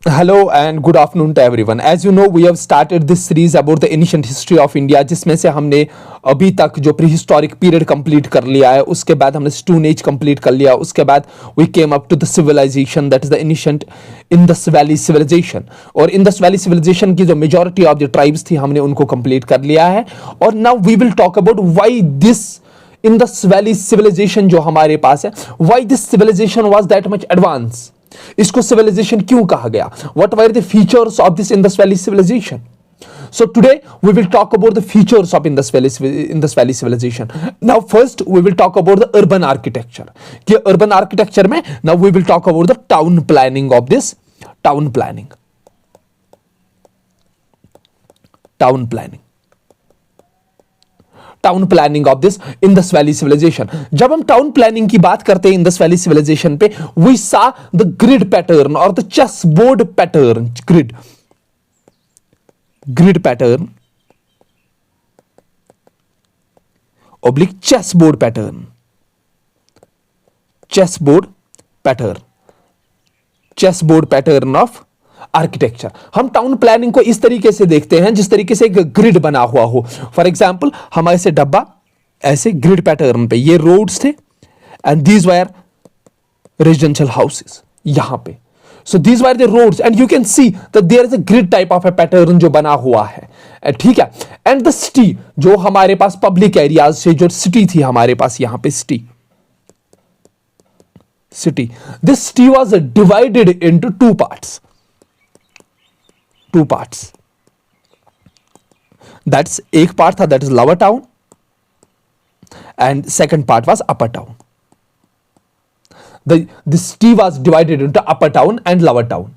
Hello and good afternoon to everyone. As you know, we have started this series about the ancient history of India, जिसमें से हमने अभी तक जो pre historic period complete कर लिया है, उसके बाद हमने स्टोन एज कंप्लीट कर लिया, उसके बाद we came up to the civilization that is the ancient Indus valley civilization. और इंडस वैली सिविलाइजेशन की जो मेजॉरिटी ऑफ द ट्राइब्स थी हमने उनको कंप्लीट कर लिया है। और now we will talk about why this Indus valley civilization जो हमारे पास है, why this civilization was that much advance. इसको सिविलाइजेशन क्यों कहा गया? What were the features of this Indus valley civilization? So today we will talk about the features of Indus Valley civilization. Now first we will talk about the urban architecture. कि urban architecture में now we will talk about the town planning of this town planning. Town planning. Town planning of this Indus valley civilisation. जब हम town planning की बात करते हैं Indus valley civilisation पे, we saw the grid pattern और the chess board pattern, grid pattern oblique chessboard pattern, chessboard pattern of architecture. हम town planning को इस तरीके से देखते हैं जिस तरीके से एक ग्रिड बना हुआ हो। फॉर एग्जाम्पल हम ऐसे डब्बा, ऐसे ग्रिड पैटर्न पे ये रोड्स थे and these were residential houses यहां पे। So these were the roads and you can see that there is a grid type of a pattern जो बना हुआ है, ठीक है। एंड द सिटी जो हमारे पास पब्लिक एरियाज से जो सिटी थी हमारे पास यहां पे city, this city was divided into two parts. That's एक पार्ट था that is lower town and second part was upper town. This city was divided into upper town and lower town.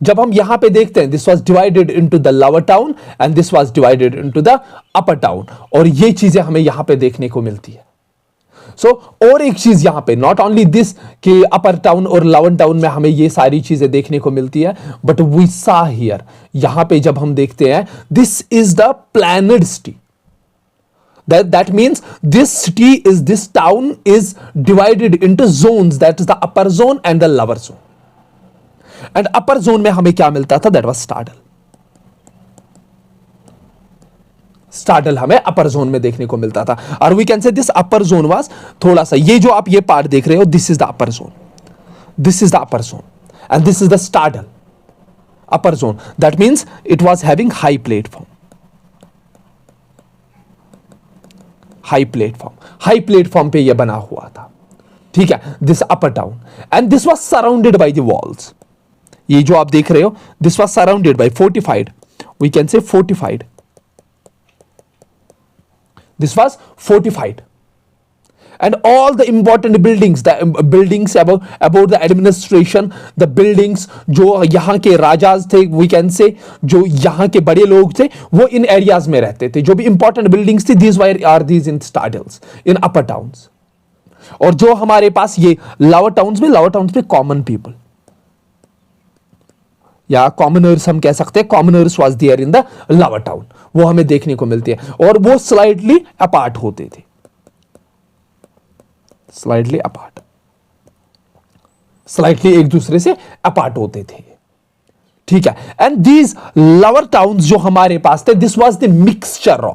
जब हम यहां पे देखते हैं this was divided into the lower town and this was divided into the upper town, और ये चीजें हमें यहां पे देखने को मिलती है। सो और एक चीज यहां पे नॉट ओनली दिस कि अपर टाउन और लोअर टाउन में हमें ये सारी चीजें देखने को मिलती है, बट वी सा हियर यहां पे जब हम देखते हैं this is the planned city. That means this town is divided into zones, that is the upper zone and the lower zone. And upper zone में हमें क्या मिलता था? That was स्टाडल हमें अपर जोन में देखने को मिलता था। और we can say this upper zone was थोड़ा सा, ये जो आप ये पार्ट देख रहे हो this is the upper zone, and this is the citadel upper zone. That means it was having high platform पे ये बना हुआ था, ठीक है। This upper town and this was surrounded by the walls. ये जो आप देख रहे हो this was surrounded by fortified, we can say fortified. This was fortified, and all the important buildings, about the administration, the buildings जो यहाँ के राजाज थे, we can say जो यहाँ के बड़े लोग थे वो इन एरियाज में रहते थे। जो भी important buildings थी these are in citadels in upper towns। और जो हमारे पास ये lower towns में common people या कॉमनर्स हम कह सकते हैं, commoners was there in the lower town, वो हमें देखने को मिलती है। और वो स्लाइटली अपार्ट होते थे, स्लाइटली एक दूसरे से अपार्ट होते थे, ठीक है। एंड दीज लोअर टाउन्स जो हमारे पास थे this was the mixture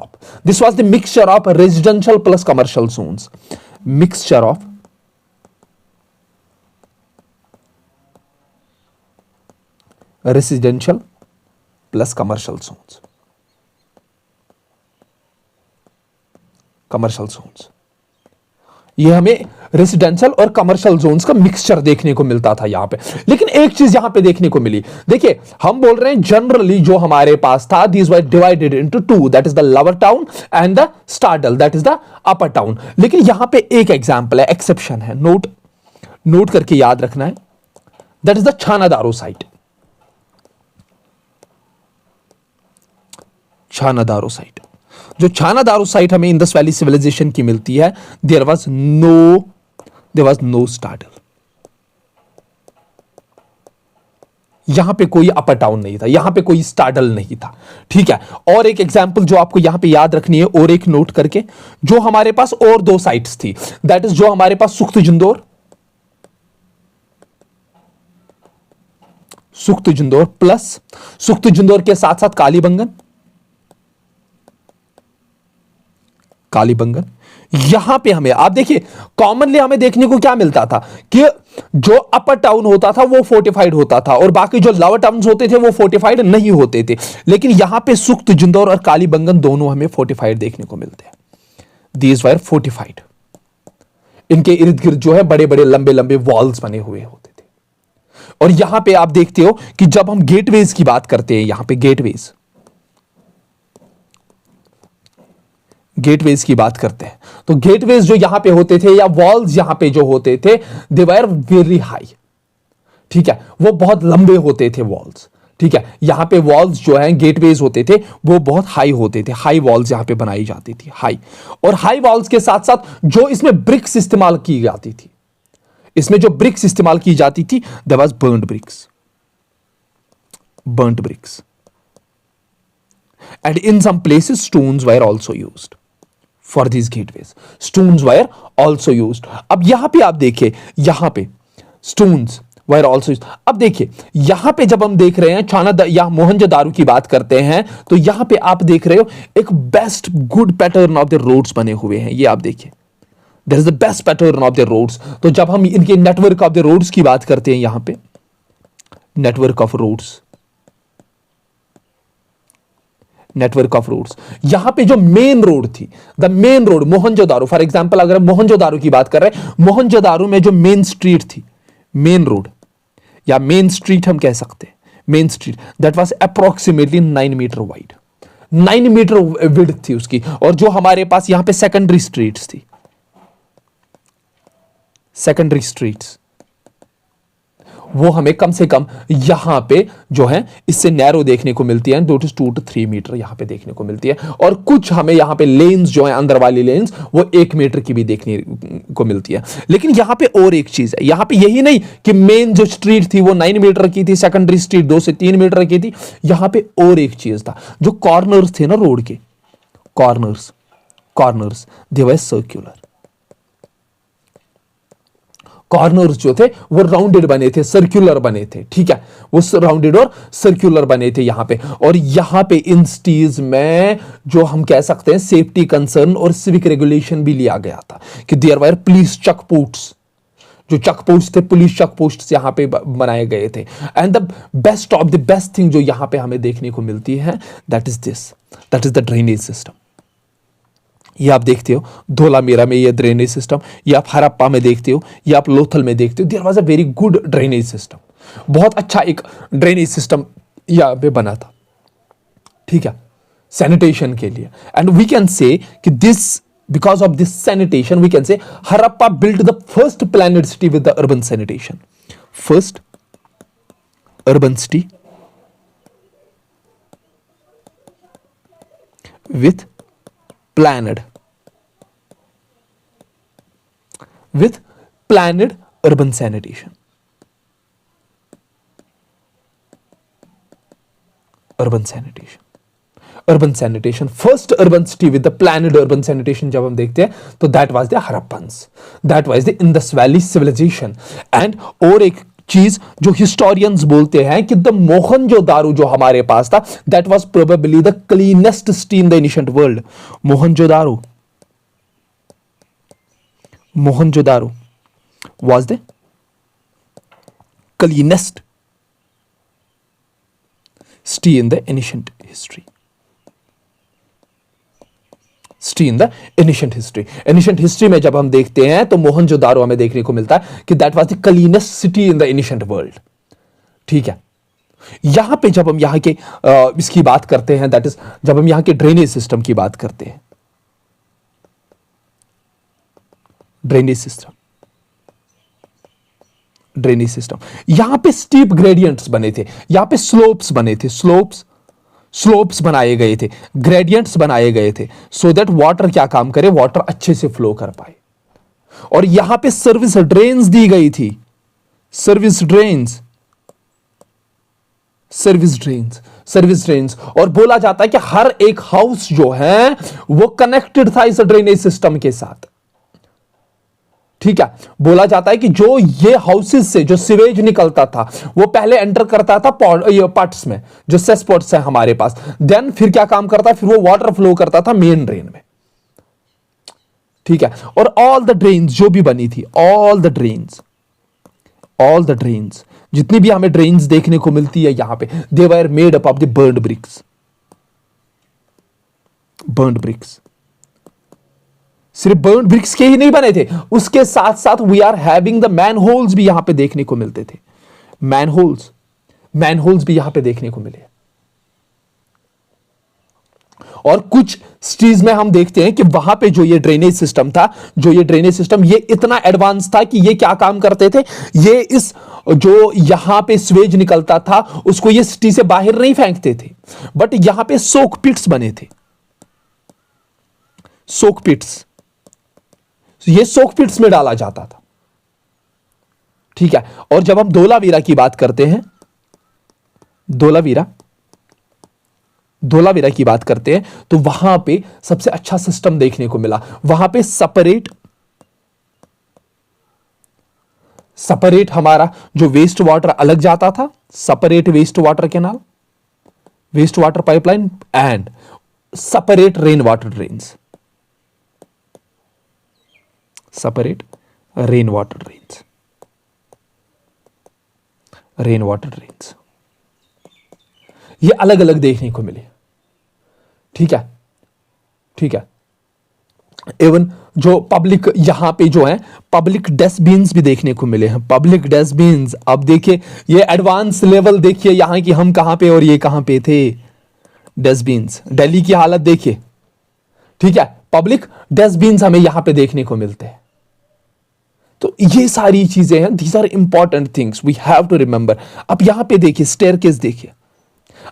of residential plus commercial zones, mixture of residential plus commercial zones. ये हमें रेसिडेंशियल और कमर्शियल जोन्स का मिक्सचर देखने को मिलता था यहां पे। लेकिन एक चीज यहां पे देखने को मिली, देखिए हम बोल रहे हैं जनरली जो हमारे पास था these were divided into two, that is the lower town and the citadel that is the upper town. लेकिन यहां पे एक एग्जांपल है, एक्सेप्शन है, नोट करके याद रखना है, दैट इज द छानादारो साइट। जो छानादारो साइट हमें इंडस वैली सिविलाइजेशन की मिलती है, देयर वाज नो स्टाडल। यहां पे कोई अपर टाउन नहीं था, यहां पे कोई स्टाडल नहीं था, ठीक है। और एक एग्जांपल जो आपको यहां पे याद रखनी है और एक नोट करके, जो हमारे पास और दो साइट्स थी, दैट इज जो हमारे पास सुक्त जिंदौर प्लस सुक्त जिंदौर के साथ साथ कालीबंगन, कालीबंगन। यहां पे हमें आप देखिए कॉमनली हमें देखने को क्या मिलता था कि जो अपर टाउन होता था वो फोर्टिफाइड होता था और बाकी जो लोअर टाउन्स होते थे वो फोर्टिफाइड नहीं होते थे, लेकिन यहां पे सुक्त जिंदौर और कालीबंगन दोनों हमें फोर्टिफाइड देखने को मिलते हैं। These were fortified. इनके इर्द गिर्द जो है बड़े बड़े लंबे लंबे वॉल्स बने हुए होते थे। और यहां पे आप देखते हो कि जब हम गेटवेज की बात करते हैं, यहां पे गेटवेज गेटवेज की बात करते हैं तो गेटवेज जो यहां पे होते थे या वॉल्स यहां पे जो होते थे दे वर वेरी हाई। ठीक है, वो बहुत लंबे होते थे वॉल्स। ठीक है, यहां पे वॉल्स जो हैं गेटवेज होते थे वो बहुत हाई होते थे, हाई वॉल्स यहां पे बनाई जाती थी, हाई। और हाई वॉल्स के साथ साथ जो इसमें ब्रिक्स इस्तेमाल की जाती थी, इसमें जो ब्रिक्स इस्तेमाल की जाती थी that was burned bricks, burned bricks. And in some places stones were also used for this gateways, stones were also used. अब यहां पे आप देखिए, यहां पे स्टोन्स वर आल्सो यूज्ड। अब देखिए यहां पे जब हम देख रहे हैं चाणक्य या मोहनजोदारो की बात करते हैं तो यहां पे आप देख रहे हो एक best good pattern of the roads बने हुए हैं। ये आप देखिए there is the best pattern of the roads. तो जब हम इनके नेटवर्क ऑफ द रोड्स की बात करते हैं, यहां पे network of roads, network of roads, यहां पे जो मेन रोड थी, the main road Mohenjodaro, for example अगर हम मोहनजोदारो की बात कर रहे हैं, मोहनजोदारो में जो मेन स्ट्रीट थी, मेन रोड या मेन स्ट्रीट हम कह सकते हैं, main street that was approximately 9 meter wide, 9 meter width थी उसकी। और जो हमारे पास यहां पे सेकेंडरी स्ट्रीट्स थी, सेकेंडरी स्ट्रीट्स वो हमें कम से कम यहां पे जो है इससे नैरो देखने को मिलती है, 2 to 3 मीटर यहां पे देखने को मिलती है। और कुछ हमें यहां पे लेन्स जो है अंदर वाली लेन्स वो 1 मीटर की भी देखने को मिलती है। लेकिन यहां पे और एक चीज है, यहां पे यही नहीं कि मेन जो स्ट्रीट थी वो 9 मीटर की थी, सेकेंडरी स्ट्रीट 2 से 3 मीटर की थी। यहां पे और एक चीज था, जो कॉर्नर्स थे ना रोड के, कॉर्नर्स, कॉर्नर्स दे वर सर्क्युलर। कॉर्नर्स जो थे वो राउंडेड बने थे, सर्कुलर बने थे। ठीक है, वो राउंडेड और सर्कुलर बने थे यहां पे। और यहां पे इन सिटीज में जो हम कह सकते हैं सेफ्टी कंसर्न और सिविक रेगुलेशन भी लिया गया था कि there were police check posts, जो चेक पोस्ट थे, पुलिस चेक पोस्ट यहां पे बनाए गए थे। And the best of the best thing जो यहां पे हमें देखने को मिलती है that is this, that is the drainage system. ये आप देखते हो धोलामेरा में ये ड्रेनेज सिस्टम, ये आप हरप्पा में देखते हो, ये आप लोथल में देखते हो। There was a very good drainage system, बहुत अच्छा एक ड्रेनेज सिस्टम यहाँ पे बना था। ठीक है, सैनिटेशन के लिए। एंड वी कैन से कि this, because of this sanitation we can say Harappa built the first planned city with the urban sanitation, first urban city with planned urban sanitation. Urban sanitation, first urban city with the planned urban sanitation जब हम देखते हैं तो that was the Harappans, that was the Indus Valley civilization. And और एक चीज जो historians बोलते हैं कि द मोहनजोदारो जो हमारे पास था that was probably the cleanest city in the ancient world. Mohenjodaro was the cleanest city in the ancient history. Ancient history में जब हम देखते हैं तो मोहनजोदारो हमें देखने को मिलता है कि that was the cleanest city in the ancient world. ठीक है, यहां पे जब हम यहां के इसकी बात करते हैं, दैट इज जब हम यहां के ड्रेनेज सिस्टम की बात करते हैं, ड्रेनेज सिस्टम यहां पे स्टीप ग्रेडियंट्स बने थे, यहां पे स्लोप्स बने थे, स्लोप्स बनाए गए थे, ग्रेडियंट्स बनाए गए थे, सो दैट वाटर क्या काम करे, वाटर अच्छे से फ्लो कर पाए। और यहां पे सर्विस ड्रेन्स दी गई थी, सर्विस ड्रेन्स। और बोला जाता है कि हर एक हाउस जो है वो कनेक्टेड था इस ड्रेनेज सिस्टम के साथ। ठीक है, बोला जाता है कि जो ये हाउसेस से जो सिवेज निकलता था वो पहले एंटर करता था पट्स में, जो सेस पॉट्स है हमारे पास, देन फिर क्या काम करता, फिर वो वाटर फ्लो करता था मेन ड्रेन में। ठीक है, और ऑल द ड्रेन्स जो भी बनी थी, ऑल द ड्रेन्स जितनी भी हमें ड्रेन्स देखने को मिलती है यहां पे, they were made up of the burned bricks. सिर्फ बर्न्ड ब्रिक्स के ही नहीं बने थे, उसके साथ साथ we are having the manholes भी यहां पे देखने को मिलते थे। मैन होल्स भी यहां पे देखने को मिले। और कुछ सिटीज में हम देखते हैं कि वहां पे जो ये ड्रेनेज सिस्टम ये इतना एडवांस था कि ये क्या काम करते थे, ये इस जो यहां पे स्वेज निकलता था उसको ये सिटी से बाहर नहीं फेंकते थे, बट यहां पे सोक पिट्स बने थे। ये सोक पिट्स में डाला जाता था। ठीक है, और जब हम धोलावीरा की बात करते हैं, धोलावीरा की बात करते हैं तो वहां पे सबसे अच्छा सिस्टम देखने को मिला। वहां पे सेपरेट हमारा जो वेस्ट वाटर अलग जाता था, separate waste water canal, waste water pipeline and separate rain water drains, ये अलग अलग देखने को मिले। ठीक है, इवन जो पब्लिक यहां पे जो है पब्लिक डस्टबिन्स भी देखने को मिले हैं। पब्लिक डस्टबिन्स, अब देखिए ये एडवांस लेवल देखिए यहां की, हम कहां पे और ये कहां पे थे। डस्टबिन्स, दिल्ली की हालत देखिए। ठीक है, पब्लिक डस्टबिन्स हमें यहां पे देखने को मिलते हैं। तो ये सारी चीजें हैं, these are important things we have to remember. अब यहां पे देखिए स्टेयरकेस देखिए,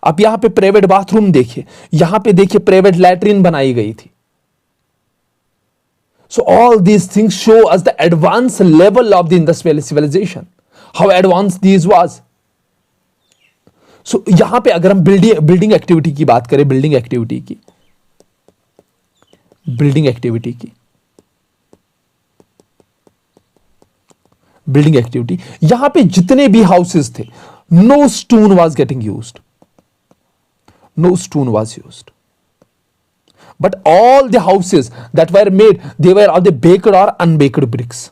अब यहां पे प्राइवेट बाथरूम देखिए, यहां पे देखिए प्राइवेट लैट्रिन बनाई गई थी। So all these things show us the advance level of the industrial civilisation, how advance these was. So यहां पे अगर हम बिल्डिंग एक्टिविटी की बात करें, बिल्डिंग एक्टिविटी यहां पे जितने भी हाउसेस थे, no stone was getting used, but all the houses that were made, they were of the baked or unbaked bricks,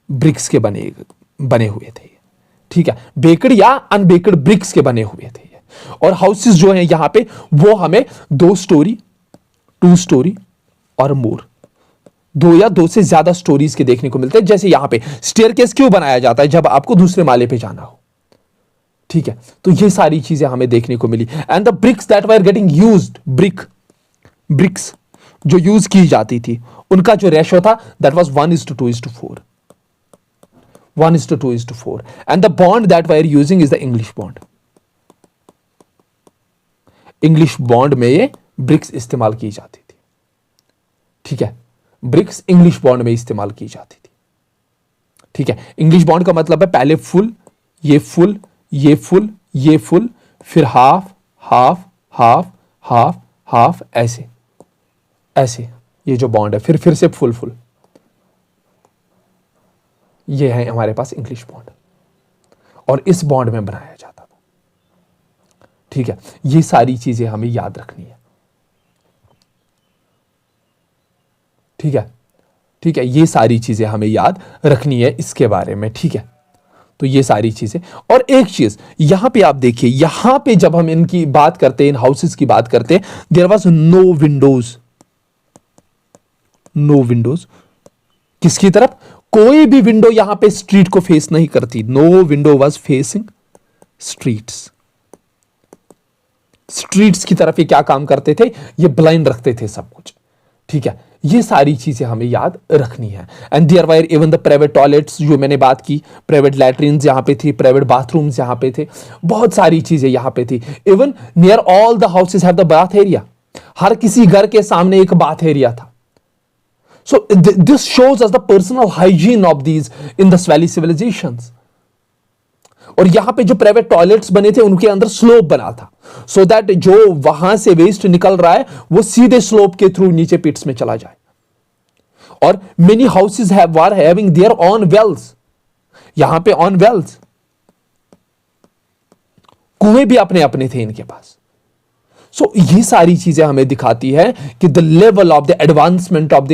bricks के बने हुए थे। ठीक है, बेकड या अनबेकड ब्रिक्स के बने हुए थे। और हाउसेस जो हैं यहां पे वो हमें 2 स्टोरी, 2 स्टोरी और मोर, 2 या 2 से ज्यादा स्टोरीज के देखने को मिलते हैं। जैसे यहां पे स्टेयरकेस क्यों बनाया जाता है, जब आपको दूसरे माले पे जाना हो। ठीक है, तो ये सारी चीजें हमें देखने को मिली। And the bricks that were getting used, bricks जो यूज की जाती थी, उनका जो रेशो था that was 1:2:4, 1:2:4। And the bond that we are using is the English bond. English bond में ये ब्रिक्स इस्तेमाल की जाती थी। ठीक है, ब्रिक्स इंग्लिश बॉन्ड में इस्तेमाल की जाती थी। ठीक है, इंग्लिश बॉन्ड का मतलब है पहले फुल, ये फुल, ये फुल, ये फुल, फिर half half half half half, ऐसे ऐसे ये जो बॉन्ड है, फिर से फुल फुल, ये है हमारे पास इंग्लिश बॉन्ड, और इस बॉन्ड में बनाया जाता था। ठीक है, ये सारी चीजें हमें याद रखनी है। ठीक है, ये सारी चीजें हमें याद रखनी है इसके बारे में। ठीक है, तो ये सारी चीजें। और एक चीज यहां पे आप देखिए, यहां पे जब हम इनकी बात करते हैं, इन हाउसेस की बात करते हैं, देयर वाज नो विंडोज। किसकी तरफ? कोई भी विंडो यहां पे स्ट्रीट को फेस नहीं करती। No window was facing streets की तरफ ये क्या काम करते थे? ये ब्लाइंड रखते थे सब कुछ। ठीक है, ये सारी चीजें हमें याद रखनी है। And there were even the private toilets, जो मैंने बात की, प्राइवेट लैट्रिन्स यहां पे थी, प्राइवेट बाथरूम्स यहां पे थे, बहुत सारी चीजें यहां पे थी। Even near all the houses have the bath area, हर किसी घर के सामने एक बाथ एरिया था। So this shows us the personal hygiene of these Indus valley civilisations. और यहां पे जो प्राइवेट टॉयलेट्स बने थे उनके अंदर स्लोप बना था, सो दैट जो वहां से वेस्ट निकल रहा है वो सीधे स्लोप के थ्रू नीचे पिट्स में चला जाए। और many houses were having their own wells, यहां पे ऑन वेल्स, कुएं भी अपने अपने थे इनके पास। सो ये सारी चीजें हमें दिखाती है कि the level of the advancement of the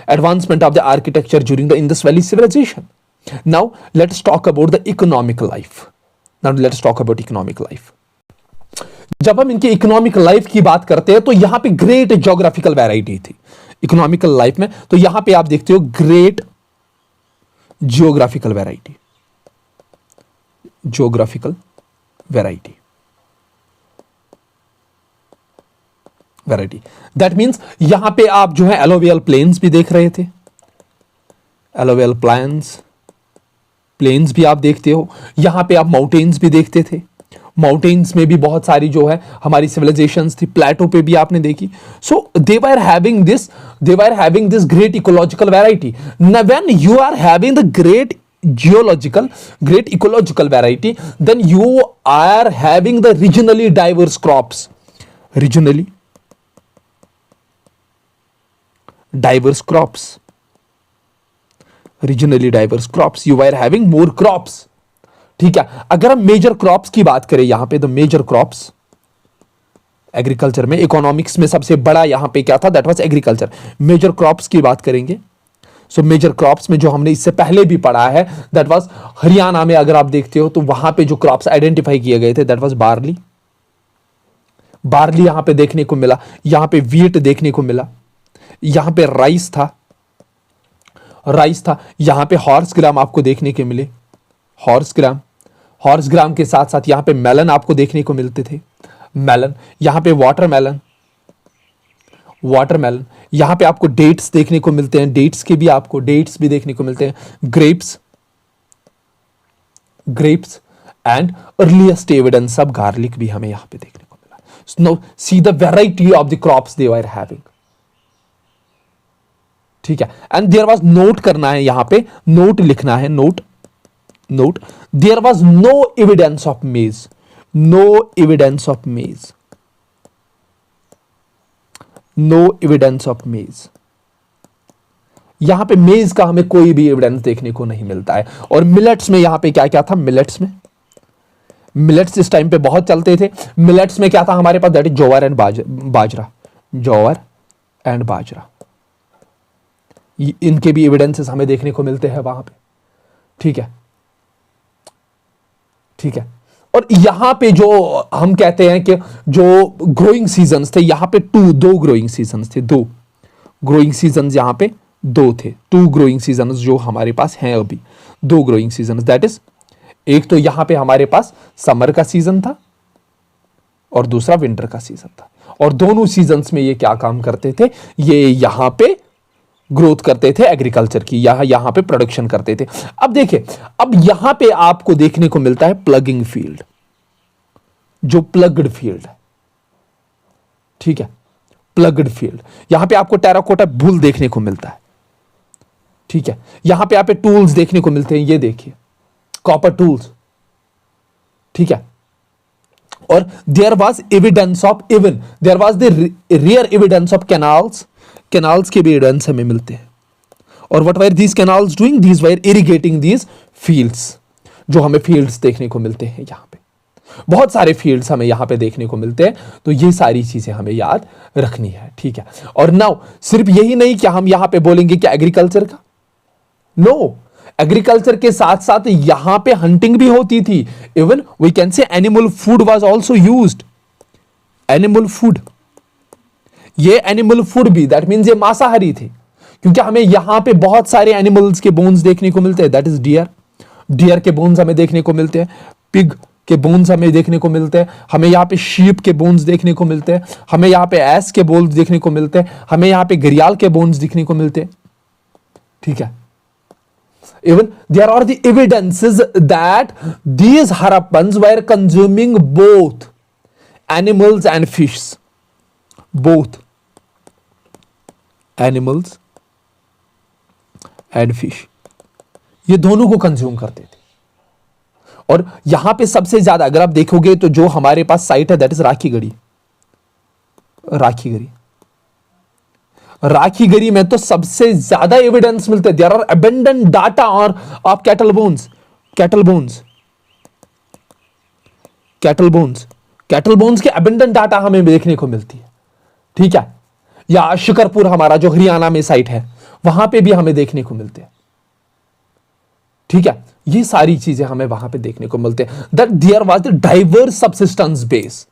advancement of the architecture during the Indus valley civilization. Now let's talk about the economic life. Now let's talk about economic life. जब हम इनके इकोनॉमिक लाइफ की बात करते हैं तो यहां पे ग्रेट ज्योग्राफिकल वैरायटी थी इकोनॉमिकल लाइफ में। तो यहां पे आप देखते हो great geographical variety, geographical variety, that means यहां पे आप जो है एलोवियल प्लेन्स भी देख रहे थे, एलोवियल प्लेन्स भी आप देखते हो, यहां पे आप माउंटेन्स भी देखते थे, माउंटेन्स में भी बहुत सारी जो है हमारी सिविलाइजेशंस थी, प्लेटो पे भी आपने देखी। So they were having this great ecological variety. When you are having the great ecological variety, then you are having the regionally diverse crops, regionally diverse crops, you are having more crops। ठीक है, अगर हम major crops की बात करें यहां पे, the major crops agriculture में, इकोनॉमिक्स में सबसे बड़ा यहां पे क्या था, that was agriculture. Major crops की बात करेंगे, सो मेजर क्रॉप्स में जो हमने इससे पहले भी पढ़ा है दैट वाज हरियाणा में, अगर आप देखते हो तो वहां पे जो क्रॉप्स आइडेंटिफाई किए गए थे दैट वाज बार्ली यहां पे देखने को मिला, यहां पे वीट देखने को मिला, यहां पे राइस था, यहां पे हॉर्स ग्राम आपको देखने के मिले, हॉर्स ग्राम के साथ साथ यहां पे मेलन आपको देखने को मिलते थे, मेलन, यहां पे वाटरमेलन, यहां पे आपको डेट्स देखने को मिलते हैं, डेट्स भी देखने को मिलते हैं, grapes and earliest evidence of garlic भी हमें यहां पे देखने को मिला। Now see the variety of the crops they were having. ठीक है, एंड देयर वाज नोट करना है, यहां पे नोट लिखना है, note there was no evidence of maize, no evidence of maize. यहां पे मेज का हमें कोई भी एविडेंस देखने को नहीं मिलता है। और मिलेट्स में यहां पे क्या क्या था, मिलेट्स इस टाइम पे बहुत चलते थे। मिलेट्स में क्या था हमारे पास, दैट इज ज्वार एंड बाजरा, इनके भी एविडेंसेस हमें देखने को मिलते हैं वहां पे। ठीक है, और यहां पे जो हम कहते हैं कि जो ग्रोइंग सीजन्स थे, यहां पे दो ग्रोइंग सीजन्स थे, दो ग्रोइंग सीजन्स यहां पे दो थे, 2 ग्रोइंग सीजन्स जो हमारे पास हैं अभी, 2 ग्रोइंग सीजन्स, दैट इज एक तो यहां पे हमारे पास समर का सीजन था और दूसरा विंटर का सीजन था। और दोनों सीजन्स में ये क्या काम करते थे, ये यहां पे ग्रोथ करते थे एग्रीकल्चर की, यहां पे प्रोडक्शन करते थे। अब देखिए, अब यहां पे आपको देखने को मिलता है प्लगिंग फील्ड, जो प्लग्ड फील्ड है। ठीक है, प्लग्ड फील्ड, यहां पे आपको टेराकोटा बुल देखने को मिलता है। ठीक है, यहां पे आप टूल्स देखने को मिलते हैं, ये देखिए कॉपर टूल्स। ठीक है, और there was evidence of, even there was the rare evidence of canals के भी एविडेंस हमें मिलते हैं। और what were these canals doing, these were irrigating these fields, जो हमें फील्ड्स देखने को मिलते हैं। यहां पे बहुत सारे फील्ड्स हमें यहां पे देखने को मिलते हैं, तो ये सारी चीजें हमें याद रखनी है। ठीक है, और नाउ सिर्फ यही नहीं कि हम यहां पे बोलेंगे कि एग्रीकल्चर का, नो, एग्रीकल्चर के साथ साथ यहां पे हंटिंग भी होती थी। Even we can say animal food was also used, animal food, ये एनिमल फूड भी, दैट मींस ये मांसाहारी थे, क्योंकि हमें यहां पे बहुत सारे एनिमल्स के बोन्स देखने को मिलते हैं, दैट इज डियर के बोन्स हमें देखने को मिलते हैं, पिग के बोन्स हमें देखने को मिलते हैं, हमें यहाँ पे शीप के बोन्स देखने को मिलते हैं, हमें यहाँ पे एस के बोन्स देखने को मिलते हैं, हमें यहाँ पे घड़ियाल के बोन्स देखने को मिलते हैं। ठीक है, even there are the evidences that these Harappans were consuming both animals and fish, both animals and fish, ये दोनों को कंज्यूम करते थे। और यहां पे सबसे ज्यादा अगर आप देखोगे तो जो हमारे पास साइट है दैट इज राखीगढ़ी। राखीगढ़ी राखीगढ़ी में तो सबसे ज्यादा एविडेंस मिलते हैं। देयर आर अबेंडेंट डाटा और of cattle bones. Cattle bones cattle bones cattle bones के अबेंडेंट डाटा हमें देखने को मिलती है। ठीक है, या शिकरपुर हमारा जो हरियाणा में साइट है वहां पे भी हमें देखने को मिलते हैं। ठीक है, ये सारी चीजें हमें वहां पे देखने को मिलते हैं that there was the diverse subsistence base.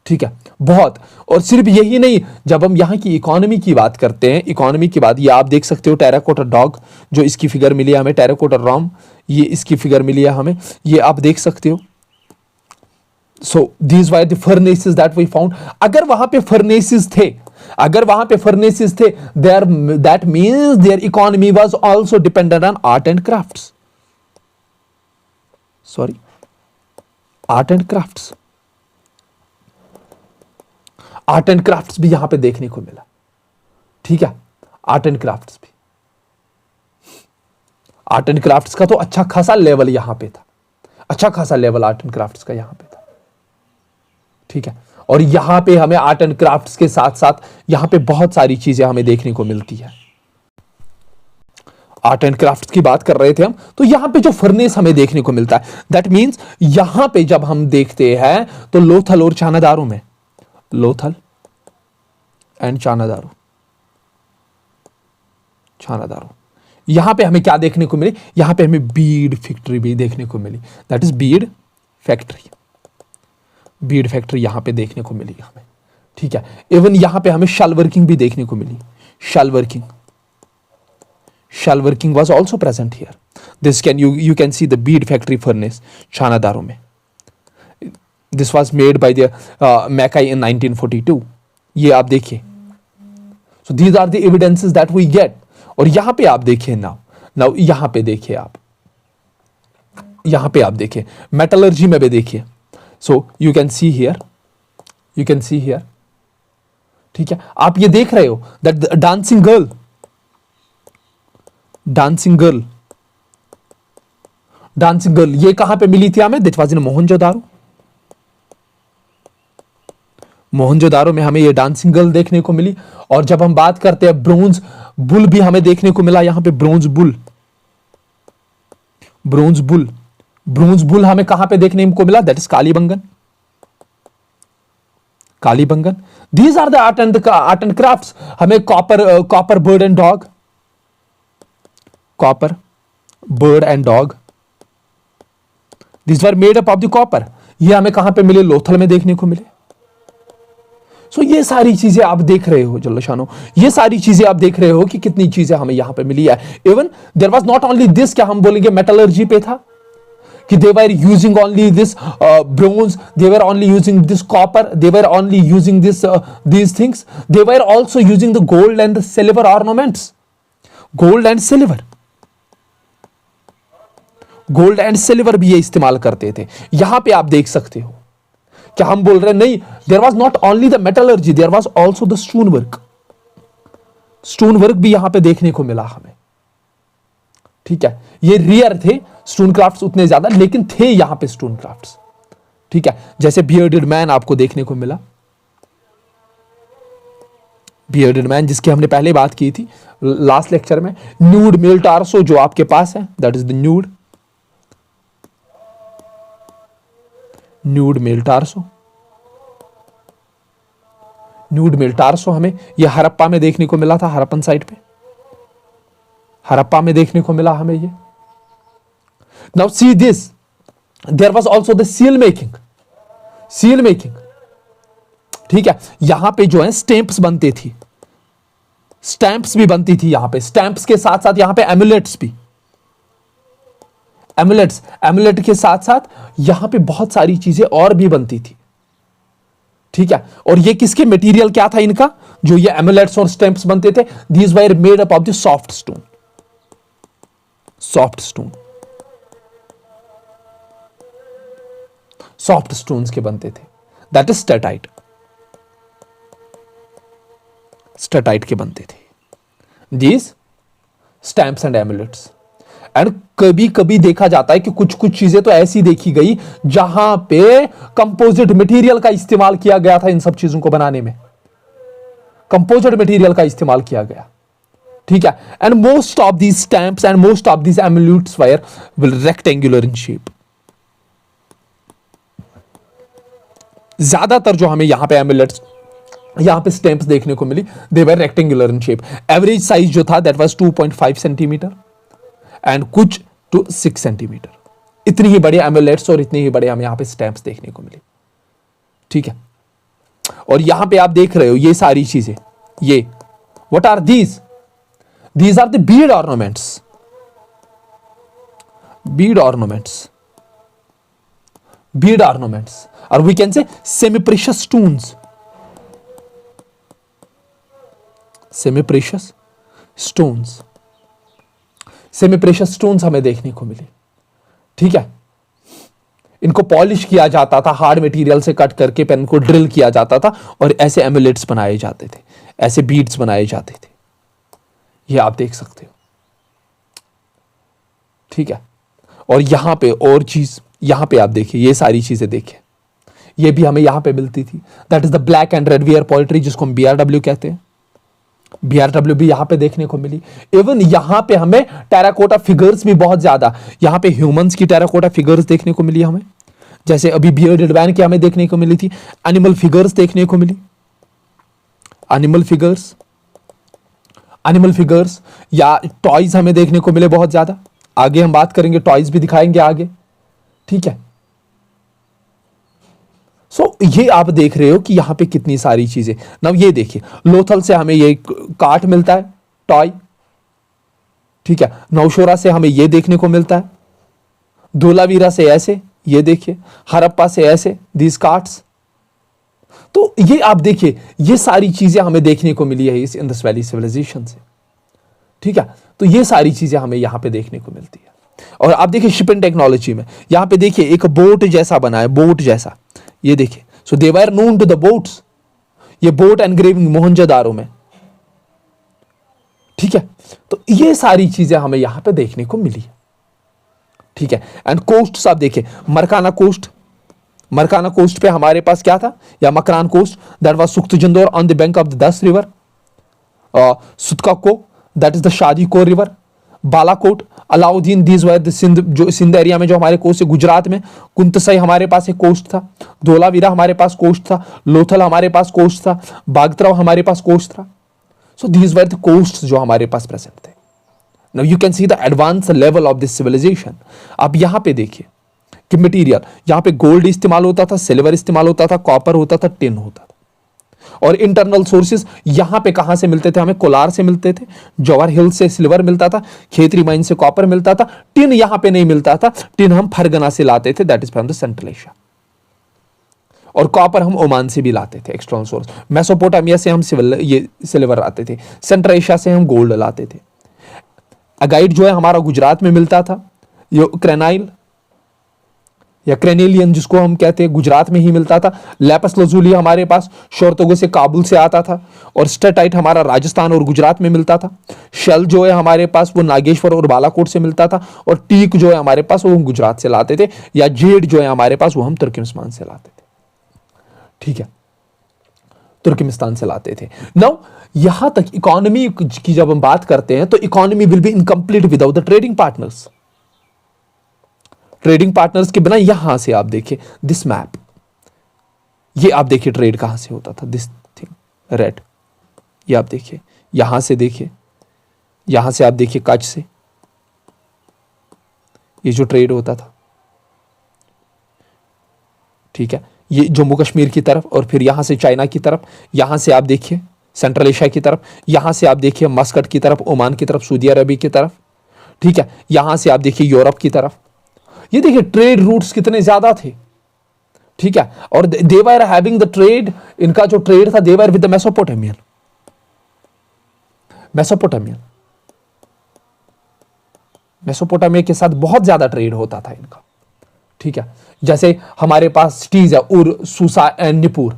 ठीक है, बहुत। और सिर्फ यही नहीं, जब हम यहां की इकोनॉमी की बात करते हैं, इकोनॉमी की बात, ये आप देख सकते हो टेराकोटा डॉग, जो इसकी फिगर मिली है हमें, टेराकोटा रॉम, ये इसकी फिगर मिली है हमें, ये आप देख सकते हो। So these were the furnaces that we found. अगर वहां पे फर्नेसेस थे, अगर वहां पे फर्नेसेस थे, there that means their economy was also dependent on art and crafts. Sorry, art and crafts. Art and crafts भी यहां पे देखने को मिला। ठीक है, आर्ट एंड क्राफ्ट्स भी, आर्ट एंड क्राफ्ट्स का तो अच्छा खासा लेवल यहां पे था, अच्छा खासा लेवल आर्ट एंड क्राफ्ट्स का यहां पे था। ठीक है, और यहां पे हमें आर्ट एंड क्राफ्ट्स के साथ साथ यहां पे बहुत सारी चीजें हमें देखने को मिलती है। आर्ट एंड क्राफ्ट्स की बात कर रहे थे हम, तो यहां पे जो फर्नेस हमें देखने को मिलता है दैट मींस यहां पे जब हम देखते हैं तो लोथल और चानादारो में, लोथल एंड चानादारो, चानादारो, यहां पे हमें क्या देखने को मिली, यहां पे हमें बीड फैक्ट्री भी देखने को मिली, that is bead factory. Bead factory यहां पे देखने को मिली हमें। ठीक है, इवन यहां पे हमें शल वर्किंग भी देखने को मिली। शल working, shell working was also present here. This can you can see the bead factory furnace Chanadaro में. This was made by the Mackay in 1942. ये आप देखिए। So these are the evidences that we get. और यहाँ पे आप देखिए now यहाँ पे देखिए आप, यहाँ पे आप देखिए मेटलर्जी में भी देखिए। So you can see here, you can see here. ठीक है, आप ये देख रहे हो that the dancing girl, dancing girl, dancing girl ये कहां पे मिली थी हमें, that was in Mohenjodaro. Mohenjodaro में हमें ये डांसिंग गर्ल देखने को मिली। और जब हम बात करते हैं ब्रोंज बुल भी हमें देखने को मिला यहां पे, bronze bull, bronze bull, bronze bull हमें कहां पे देखने को मिला, that is Kalibangan, Kalibangan. These are the art and crafts. हमें copper bird and dog, copper, bird and dog, these were made up of the copper। ये हमें कहां पे मिले, लोथल में देखने को मिले। सो ये सारी चीजें आप देख रहे हो जल्लशानो, ये सारी चीजें आप देख रहे हो कि कितनी चीजें हमें यहां पे मिली है। Even there was not only this, क्या हम बोलेंगे मेटलर्जी पे था कि they were using only this bronze, they were only using this copper, they were only using this these things, they were also using the gold and the silver ornaments, gold and silver, gold and silver भी ये इस्तेमाल करते थे। यहां पे आप देख सकते हो क्या हम बोल रहे हैं, नहीं, there was not only the metallurgy, there was also the stone work. Stone work भी यहां पे देखने को मिला हमें। ठीक है, ये रियर थे स्टोन क्राफ्ट्स उतने ज्यादा, लेकिन थे यहां पे स्टोन क्राफ्ट्स। ठीक है, जैसे बियर्डेड मैन आपको देखने को मिला, बियर्डेड मैन जिसकी हमने पहले बात की थी लास्ट लेक्चर में। न्यूड मेल टार्सो जो आपके पास है, that is the nude, nude male torso, nude male torso हमें ये हड़प्पा में देखने को मिला था, हड़प्पन साइड पे, हड़प्पा में देखने को मिला हमें ये। Now see this, there was also the seal making, seal making. ठीक है, यहां पे जो है स्टैंप्स बनती थी, स्टैंप्स भी बनती थी यहां पे, स्टैंप्स के साथ साथ यहां पे एमुलेट्स भी, एमुलेट्स, एमुलेट के साथ साथ यहां पे बहुत सारी चीजें और भी बनती थी। ठीक है, और ये किसके मटेरियल क्या था इनका, जो ये एमुलेट्स और स्टैंप्स बनते थे, these were made up of the soft stone, soft stone, soft stones के बनते थे, दैट इज स्टेटाइट, स्टेटाइट के बनते थे these stamps and amulets. And कभी कभी देखा जाता है कि कुछ कुछ चीजें तो ऐसी देखी गई जहां पे कंपोजिट मटेरियल का इस्तेमाल किया गया था इन सब चीजों को बनाने में, कंपोजिट मटेरियल का इस्तेमाल किया गया, ठीक है। And most of these stamps and most of these amulets were rectangular in shape. ज्यादातर जो हमें यहां पे एमुलेट्स, यहां पे स्टैंप्स देखने को मिली, they were rectangular in shape. Average size जो था दैट वाज 2.5 सेंटीमीटर एंड कुछ टू 6 सेंटीमीटर। इतनी ही बड़े एमुलेट्स और इतने ही बड़े हमें यहां पे स्टैंप्स देखने को मिले, ठीक है। और यहां पे आप देख रहे हो ये सारी चीजें, ये what are these? These are the bead ornaments, bead ornaments, bead ornaments, और we can say semi precious stones, semi precious stones, semi precious stones हमें देखने को मिले, ठीक है। इनको पॉलिश किया जाता था, हार्ड मटेरियल से कट करके पेन को ड्रिल किया जाता था और ऐसे एमुलेट्स बनाए जाते थे, ऐसे बीड्स बनाए जाते थे। ये आप देख सकते हो, ठीक है। और यहां पे और चीज, यहां पे आप देखिए, ये सारी चीजें देखिए, ये भी हमें यहां पे मिलती थी। That is the black and red ware poetry, जिसको हम BRW कहते हैं। BRW भी यहां पे देखने को मिली। इवन यहां पे हमें टेराकोटा फिगर्स भी बहुत ज्यादा, यहां पे ह्यूमंस की टेराकोटा फिगर्स देखने को मिली हमें, जैसे अभी बियर्डेड मैन की हमें देखने को मिली थी। एनिमल फिगर्स देखने को मिली, एनिमल फिगर्स, एनिमल फिगर्स या टॉयज हमें देखने को मिले बहुत ज्यादा। आगे हम बात करेंगे, टॉयज भी दिखाएंगे आगे, ठीक है। ये आप देख रहे हो कि यहां पे कितनी सारी चीजें। नाउ ये देखिए, लोथल से हमें ये काठ मिलता है, टॉय, ठीक है। नौशोरा से हमें ये देखने को मिलता है, धोलावीरा से ऐसे, ये देखिए, हरप्पा से ऐसे, दीज कार्ड्स। तो ये आप देखिए, ये सारी चीजें हमें देखने को मिली है इस इंडस वैली सिविलाइजेशन से, ठीक है। तो ये सारी चीजें हमें यहां पे देखने को मिलती है। और आप देखिए शिपिंग टेक्नोलॉजी में, यहां पे देखिए एक बोट जैसा बना है, बोट जैसा, ये देखिए। So they were known to the boats, ये बोट एनग्रेविंग मोहनजोदारो में, ठीक है। तो ये सारी चीजें हमें यहां पे देखने को मिली, ठीक है। एंड कोस्ट आप देखिए, मरकाना कोस्ट, मरकाना कोस्ट पे हमारे पास क्या था, या Makran coast, that was Sutkagendor on the bank of the Dasht river, Sotkakoh that is the Shadikaur river, Balakot, Alauddin, these were the Sindh, जो सिंध एरिया में जो हमारे कोस्ट है, गुजरात में कुंतसई हमारे पास एक कोस्ट था, धोलावीरा हमारे पास कोस्ट था, लोथल हमारे पास कोस्ट था, बागतराव हमारे पास कोस्ट था। So these were the coast जो हमारे पास प्रेजेंट थे। Now you can see the advance level of this civilization. आप यहां पे देखिए कि मटेरियल, यहां पे गोल्ड इस्तेमाल होता था, सिल्वर इस्तेमाल होता था, कॉपर होता था, टिन होता था। और इंटरनल सोर्सेज यहां पे कहां से मिलते थे हमें? कोलार से मिलते थे, जवाहर हिल से सिल्वर मिलता था, खेतरी माइन से कॉपर मिलता था। टिन यहां पे नहीं मिलता था, टिन हम फरगना से लाते थे, that is from the central Asia. और कॉपर हम ओमान से भी लाते थे, एक्सटर्नल सोर्स। मेसोपोटामिया से हम सिल्वर लाते थे, सेंट्रल एशिया से हम गोल्ड लाते थे। अगाइट जो है हमारा गुजरात में मिलता था, ये क्रेनाइल या क्रेनेलियन जिसको हम कहते हैं, गुजरात में ही मिलता था। लैपस लजूली हमारे पास शोरतोगो से काबुल से आता था, और स्टेटाइट हमारा राजस्थान और गुजरात में मिलता था। शेल जो है हमारे पास वो नागेश्वर और बालाकोट से मिलता था, और टीक जो है हमारे पास वो हम गुजरात से लाते थे, या जेड जो है हमारे पास वो हम तुर्कमेनिस्तान से लाते थे, ठीक है, तुर्कमेनिस्तान से लाते थे। नाउ यहां तक इकोनॉमी की जब हम बात करते हैं तो economy will be incomplete without the trading partners. Trading partners के बिना यहां से आप देखिए दिस मैप, ये आप देखिए ट्रेड कहां से होता था, दिस थिंग रेड, ये आप देखिए, यहां से देखिए, यहां से आप देखिए कच्छ से, ये जो ट्रेड होता था, ठीक है, ये जम्मू कश्मीर की तरफ, और फिर यहां से चाइना की तरफ, यहां से आप देखिए सेंट्रल एशिया की तरफ, यहां से आप देखिए मस्कट की तरफ, ओमान की तरफ, सऊदी अरबिया की तरफ, ठीक है, यहां से आप देखिए यूरोप की तरफ। ये देखिए ट्रेड रूट्स कितने ज्यादा थे, ठीक है। और they were having the trade, इनका जो ट्रेड था they were with the Mesopotamian, Mesopotamia के साथ बहुत ज्यादा ट्रेड होता था इनका, ठीक है। जैसे हमारे पास सिटीज है उर, सूसा एंड निपुर,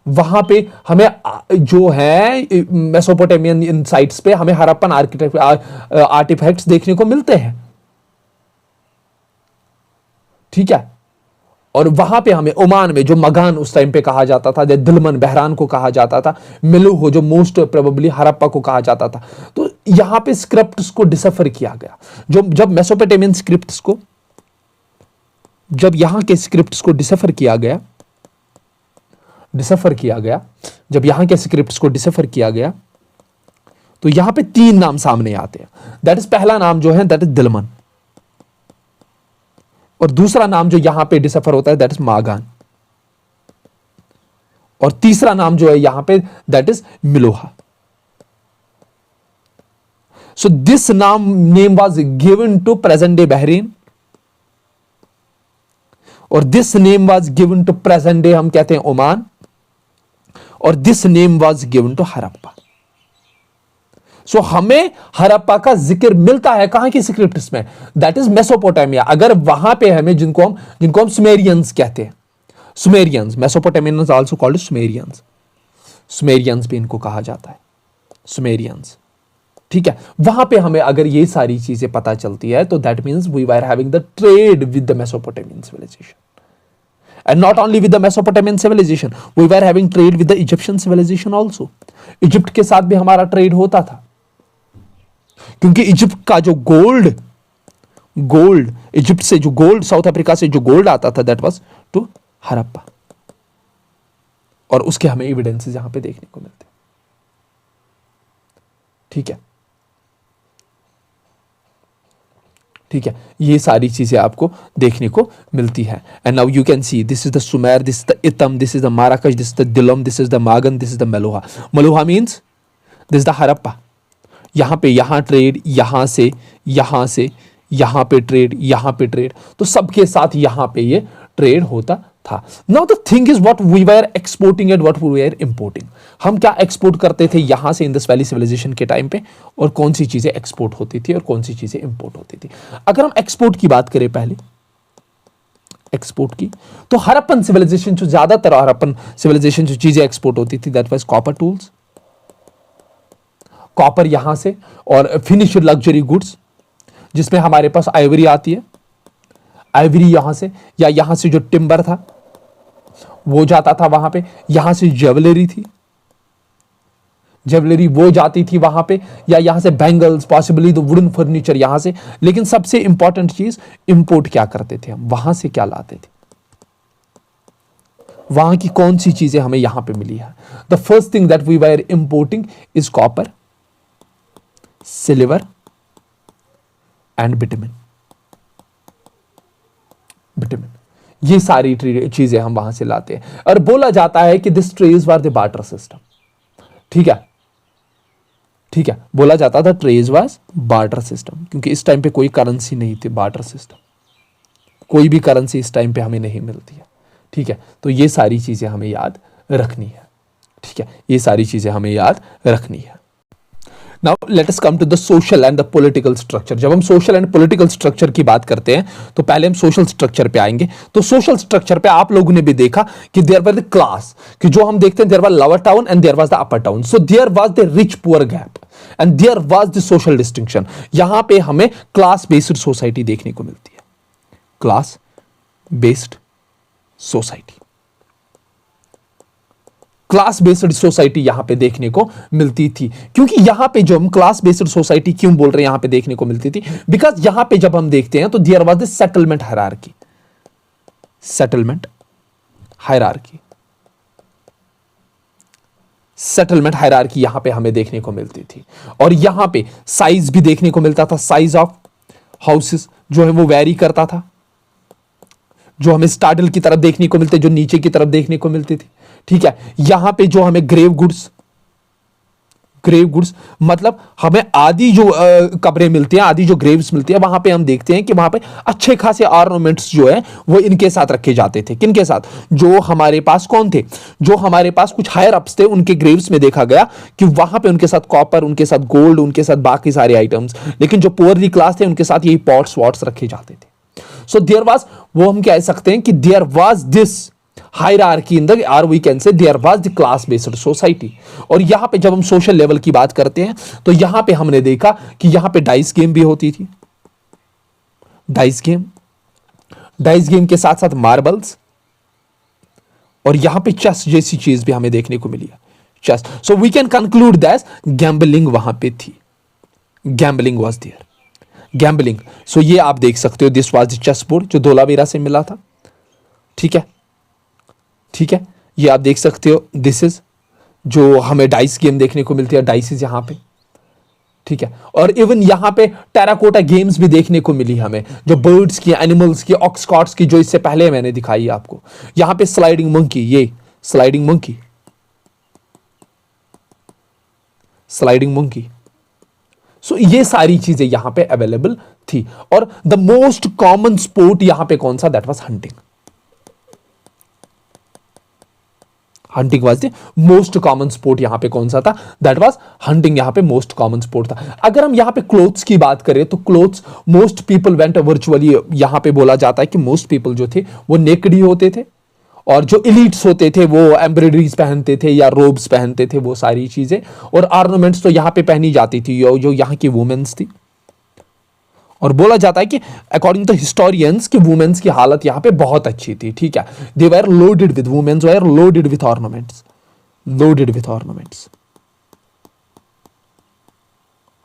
वहां पे हमें जो है मेसोपोटामियन इन साइट्स पे हमें हड़प्पन आर्टिफैक्ट्स देखने को मिलते हैं, ठीक है। और वहां पे हमें ओमान में जो मगान उस टाइम पे कहा जाता था, दिलमन बहरान को कहा जाता था, मिलुहो जो मोस्ट प्रोबेबली हड़प्पा को कहा जाता था। तो यहां पे स्क्रिप्ट्स को डिसफर किया गया। जब मेसोपोटामियन स्क्रिप्ट्स को, जब यहां के स्क्रिप्ट्स को डिसफर किया गया, जब यहां के स्क्रिप्ट्स को डिसफर किया गया, तो यहां पे 3 नाम सामने आते हैं। दैट इज, पहला नाम जो है दैट इज दिलमन, और दूसरा नाम जो यहां पे डिसफर होता है दैट इज मागान, और तीसरा नाम जो है यहां पे that is Meluhha. So this name was given to present day Bahrain, और this name was given to present day हम कहते हैं ओमान, और this name was given to Harappa. So हमें हड़प्पा का जिक्र मिलता है कहां की स्क्रिप्ट्स में, दैट इज मेसोपोटामिया। अगर वहां पे हमें जिनको हम सुमेरियंस कहते हैं, Sumerians, मेसोपोटामियंस also called Sumerians, Sumerians भी इनको कहा जाता है, सुमेरियंस, ठीक है। वहां पे हमें अगर ये सारी चीजें पता चलती है तो that means we were having the trade with the Mesopotamian civilization, and not only with the Mesopotamian civilization, we were having trade with the Egyptian civilization also. Egypt के साथ भी हमारा ट्रेड होता था, क्योंकि इजिप्ट का जो गोल्ड इजिप्ट से जो गोल्ड, साउथ अफ्रीका से जो गोल्ड आता था दैट वाज टू हड़प्पा, और उसके हमें एविडेंसेस यहां पे देखने को मिलते हैं, ठीक है, ठीक है। ये सारी चीजें आपको देखने को मिलती है। And now you can see this is the Sumer, this is the Elam, this is the Marhashi, this is the Dilmun, this is the Magan, this is the Meluhha. Meluhha means this is the Harappa. यहां पे यहां trade, यहां से यहां पे trade, यहां पे trade, तो सबके साथ यहां पे ये ट्रेड होता था। Now the thing is what we were exporting and what we were importing. हम क्या एक्सपोर्ट करते थे यहां से इंडस वैली सिविलाइजेशन के टाइम पे, और कौन सी चीजें एक्सपोर्ट होती थी और कौन सी चीजें इंपोर्ट होती थी। अगर हम एक्सपोर्ट की बात करें पहले, एक्सपोर्ट की, तो हड़प्पन सिविलाइजेशन जो ज्यादातर हड़प्पन सिविलाइजेशन जो चीजें एक्सपोर्ट होती थी that was copper tools, copper यहां से, और फिनिश्ड लग्जरी गुड्स जिसमें हमारे पास आइवरी आती है, आइवरी यहां से, या यहां से जो टिम्बर था वो जाता था वहां पे, यहां से ज्वेलरी थी, ज्वेलरी वो जाती थी वहां पे, या यहां से bangles, possibly the wooden furniture यहां से। लेकिन सबसे इंपॉर्टेंट चीज, इंपोर्ट क्या करते थे हम, वहां से क्या लाते थे, वहां की कौन सी चीजें हमें यहां पे मिली है। The first thing that we were importing is copper, silver and bitumen. ये सारी चीजें हम वहां से लाते हैं, और बोला जाता है कि this trades were the barter system, ठीक है, ठीक है, बोला जाता था ट्रेज वाज बार्टर सिस्टम, क्योंकि इस टाइम पे कोई करेंसी नहीं थी, बार्टर सिस्टम, कोई भी करेंसी इस टाइम पे हमें नहीं मिलती है, ठीक है। तो ये सारी चीजें हमें याद रखनी है, ठीक है, ये सारी चीजें हमें याद रखनी है। Now let us come to the social and the political structure. जब हम सोशल एंड पॉलिटिकल स्ट्रक्चर की बात करते हैं तो पहले हम सोशल स्ट्रक्चर पे आएंगे। तो सोशल स्ट्रक्चर पे आप लोगों ने भी देखा कि देयर वर द क्लास, कि जो हम देखते हैं there was lower town and there was the upper town. So there was the rich poor gap and there was the social distinction. यहां पे हमें क्लास बेस्ड सोसाइटी देखने को मिलती है, class based society, class based society यहां पे देखने को मिलती थी। क्योंकि यहां पे जो हम क्लास बेस्ड सोसाइटी क्यों बोल रहे हैं यहां पे देखने को मिलती थी, बिकॉज यहां पे जब हम देखते हैं तो there was the settlement hierarchy, settlement hierarchy, settlement hierarchy यहां पे हमें देखने को मिलती थी। और यहां पे साइज भी देखने को मिलता था, साइज ऑफ हाउसेस जो है वो वेरी करता था, जो हमें स्टार्डल की तरफ देखने को मिलते, जो नीचे की तरफ देखने को मिलती थी, ठीक है। यहां पे जो हमें ग्रेव गुड्स मतलब हमें आदि जो कब्रें मिलती हैं, आदि जो ग्रेव्स मिलती है, वहां पे हम देखते हैं कि वहां पे अच्छे खासे ऑर्नामेंट्स जो है वो इनके साथ रखे जाते थे। किनके साथ? जो हमारे पास कौन थे, जो हमारे पास कुछ हायर अप्स थे, उनके ग्रेव्स में देखा गया कि वहां पे उनके साथ कॉपर, उनके साथ गोल्ड, उनके साथ बाकी सारे आइटम्स, लेकिन जो पुअरली क्लास थे उनके साथ यही पॉट्स वॉट्स रखे जाते थे। सो देयर वाज, वो हम कह सकते हैं कि there was this hierarchy in the, or we can say there was the class based society. और यहां पे जब हम सोशल लेवल की बात करते हैं तो यहां पे हमने देखा कि यहां पे डाइस गेम भी होती थी, डाइस गेम के साथ साथ मार्बल्स, और यहां पे चेस जैसी चीज भी हमें देखने को मिली है, chess. So we can conclude that gambling वहां पे थी, गैम्बलिंग वाज देयर, गैम्बलिंग। सो ये आप देख सकते हो, this was the chess board जो धोलावीरा से मिला था, ठीक है, ठीक है। ये आप देख सकते हो, दिस इज जो हमें डाइस गेम देखने को मिलती है, डाइस यहां पे, ठीक है। और इवन यहां पे टेराकोटा गेम्स भी देखने को मिली हमें, जो बर्ड्स की, एनिमल्स की, ऑक्सकॉट्स की, जो इससे पहले मैंने दिखाई आपको। यहां पे स्लाइडिंग मंकी, ये स्लाइडिंग मंकी, स्लाइडिंग मंकी। सो ये सारी चीजें यहां पे अवेलेबल थी। और द मोस्ट कॉमन स्पोर्ट यहां पे कौन सा, that was hunting. Hunting was the most common sport, यहां पे कौन सा था, दैट वाज हंटिंग, यहां पे मोस्ट कॉमन स्पोर्ट था। अगर हम यहां पे क्लोथ्स की बात करें तो clothes, most people went virtually, यहां पे बोला जाता है कि मोस्ट पीपल जो थे वो नेकेड ही होते थे, और जो इलीट्स होते थे वो एम्ब्रॉयडरीज पहनते थे या रोब्स पहनते थे, वो सारी चीजें। और ऑर्नामेंट्स तो यहां पे पहनी जाती थी जो यहां की वुमेन्स थी। और बोला जाता है कि अकॉर्डिंग टू हिस्टोरियंस कि वुमेन्स की हालत यहां पे बहुत अच्छी थी, ठीक है। They were loaded with, womens were loaded with ornaments, loaded with ornaments,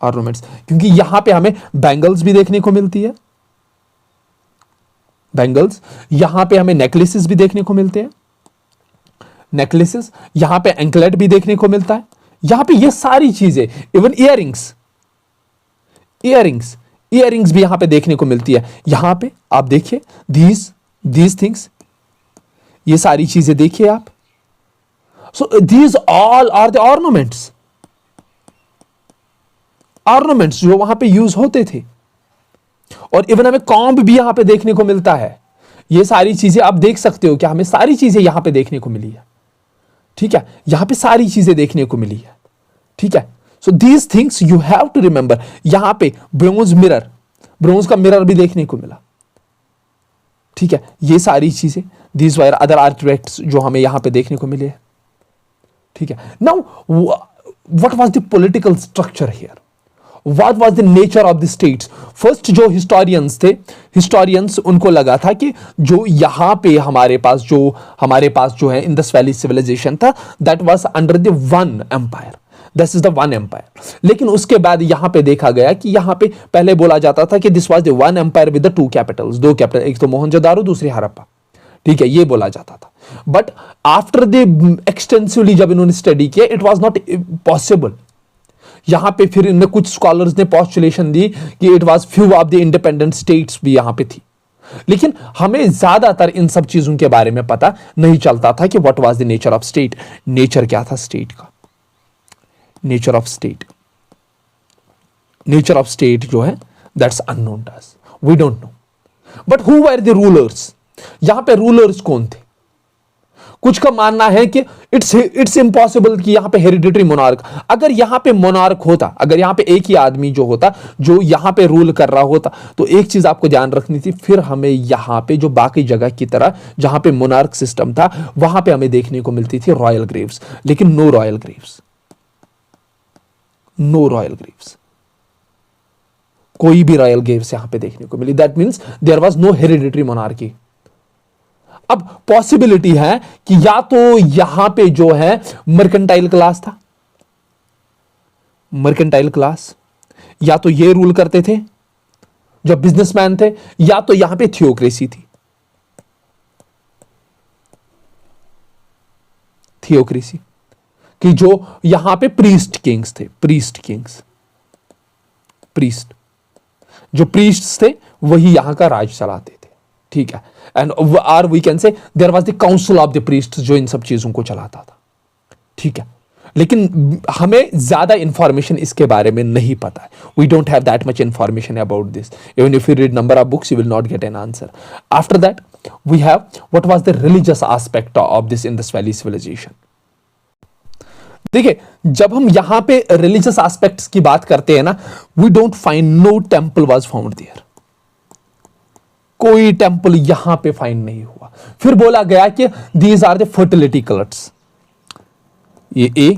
ornaments. क्योंकि यहां पे हमें बैंगल्स भी देखने को मिलती है, बैंगल्स, यहां पे हमें नेकलेसेस भी देखने को मिलते हैं, नेकलेसेस, यहां पे एंकलेट भी देखने को मिलता है, यहां पे ये सारी चीजें, इवन इयररिंग्स, इयररिंग्स, इयररिंग्स भी यहां पे देखने को मिलती है। यहां पे आप देखिए, दीज थिंग्स, ये सारी चीजें देखिए आप। So these all are the ornaments, ornaments जो वहां पे यूज होते थे। और इवन हमें कॉम्ब भी यहां पे देखने को मिलता है। ये सारी चीजें आप देख सकते हो कि हमें सारी चीजें यहां पे देखने को मिली है, ठीक है, यहां पे सारी चीजें देखने को मिली है, ठीक है। So these things you have to remember. यहां पे ब्रोंज मिरर, ब्रोंज का मिरर भी देखने को मिला, ठीक है। ये सारी चीजें, दीज वायर अदर आर्टिफैक्ट्स जो हमें यहां पे देखने को मिले, ठीक है। Now what was the political structure here, what was the nature of the states. First जो हिस्टोरियंस थे, हिस्टोरियंस उनको लगा था कि जो यहां पे हमारे पास जो है इंडस वैली सिविलाइजेशन था, that was under the one empire, this is the one empire. लेकिन उसके बाद यहां पे देखा गया कि यहां पे पहले बोला जाता था कि this was the one empire with the two capitals, दो कैपिटल, एक तो मोहनजोदारो, दूसरी हड़प्पा, ठीक है, ये बोला जाता था। बट आफ्टर द एक्सटेंसिवली जब इन्होंने स्टडी किया, इट वाज नॉट पॉसिबल। यहां पे फिर इनमें कुछ स्कॉलर्स ने पॉस्टुलेशन दी कि it was few of the independent states भी यहां पे थी। लेकिन हमें ज्यादातर इन सब चीजों के बारे में पता नहीं चलता था कि what was the nature of state, nature क्या था स्टेट का, nature of state, nature of state जो है that's unknown to us, we don't know. But who were the rulers, यहां पे रूलर्स कौन थे। कुछ का मानना है कि इट्स इम्पॉसिबल कि यहां पे हेरिडिटरी मोनार्क, अगर यहां पे मोनार्क होता, अगर यहां पे एक ही आदमी जो होता जो यहां पे रूल कर रहा होता, तो एक चीज आपको ध्यान रखनी थी, फिर हमें यहां पे जो बाकी जगह की तरह जहां पे मोनार्क सिस्टम था वहां पे हमें देखने को मिलती थी रॉयल ग्रेव्स, लेकिन no royal graves, no royal graves, कोई भी रॉयल ग्रेव्स यहां पे देखने को मिली। That means there was no hereditary monarchy. अब पॉसिबिलिटी है कि या तो यहां पे जो है मर्केंटाइल क्लास था, मर्केंटाइल क्लास, या तो ये रूल करते थे जो बिजनेसमैन थे, या तो यहां पे थियोक्रेसी थी, थियोक्रेसी कि जो यहां पे प्रीस्ट किंग्स थे, प्रीस्ट किंग्स, प्रीस्ट, जो प्रीस्ट थे वही यहां का राज चलाते थे, ठीक है। And are we can say there was the council of the priest जो इन सब चीजों को चलाता था, ठीक है। लेकिन हमें ज्यादा इंफॉर्मेशन इसके बारे में नहीं पता है, we don't have that much information about this. Even if you read number of books you will not get an answer. After that we have what was the religious aspect of this Indus valley civilization. देखिए, जब हम यहां पे religious aspects की बात करते हैं ना, we don't find no temple was found there, कोई टेंपल यहां पे फाइंड नहीं हुआ। फिर बोला गया कि these are the fertility cults, ये ए,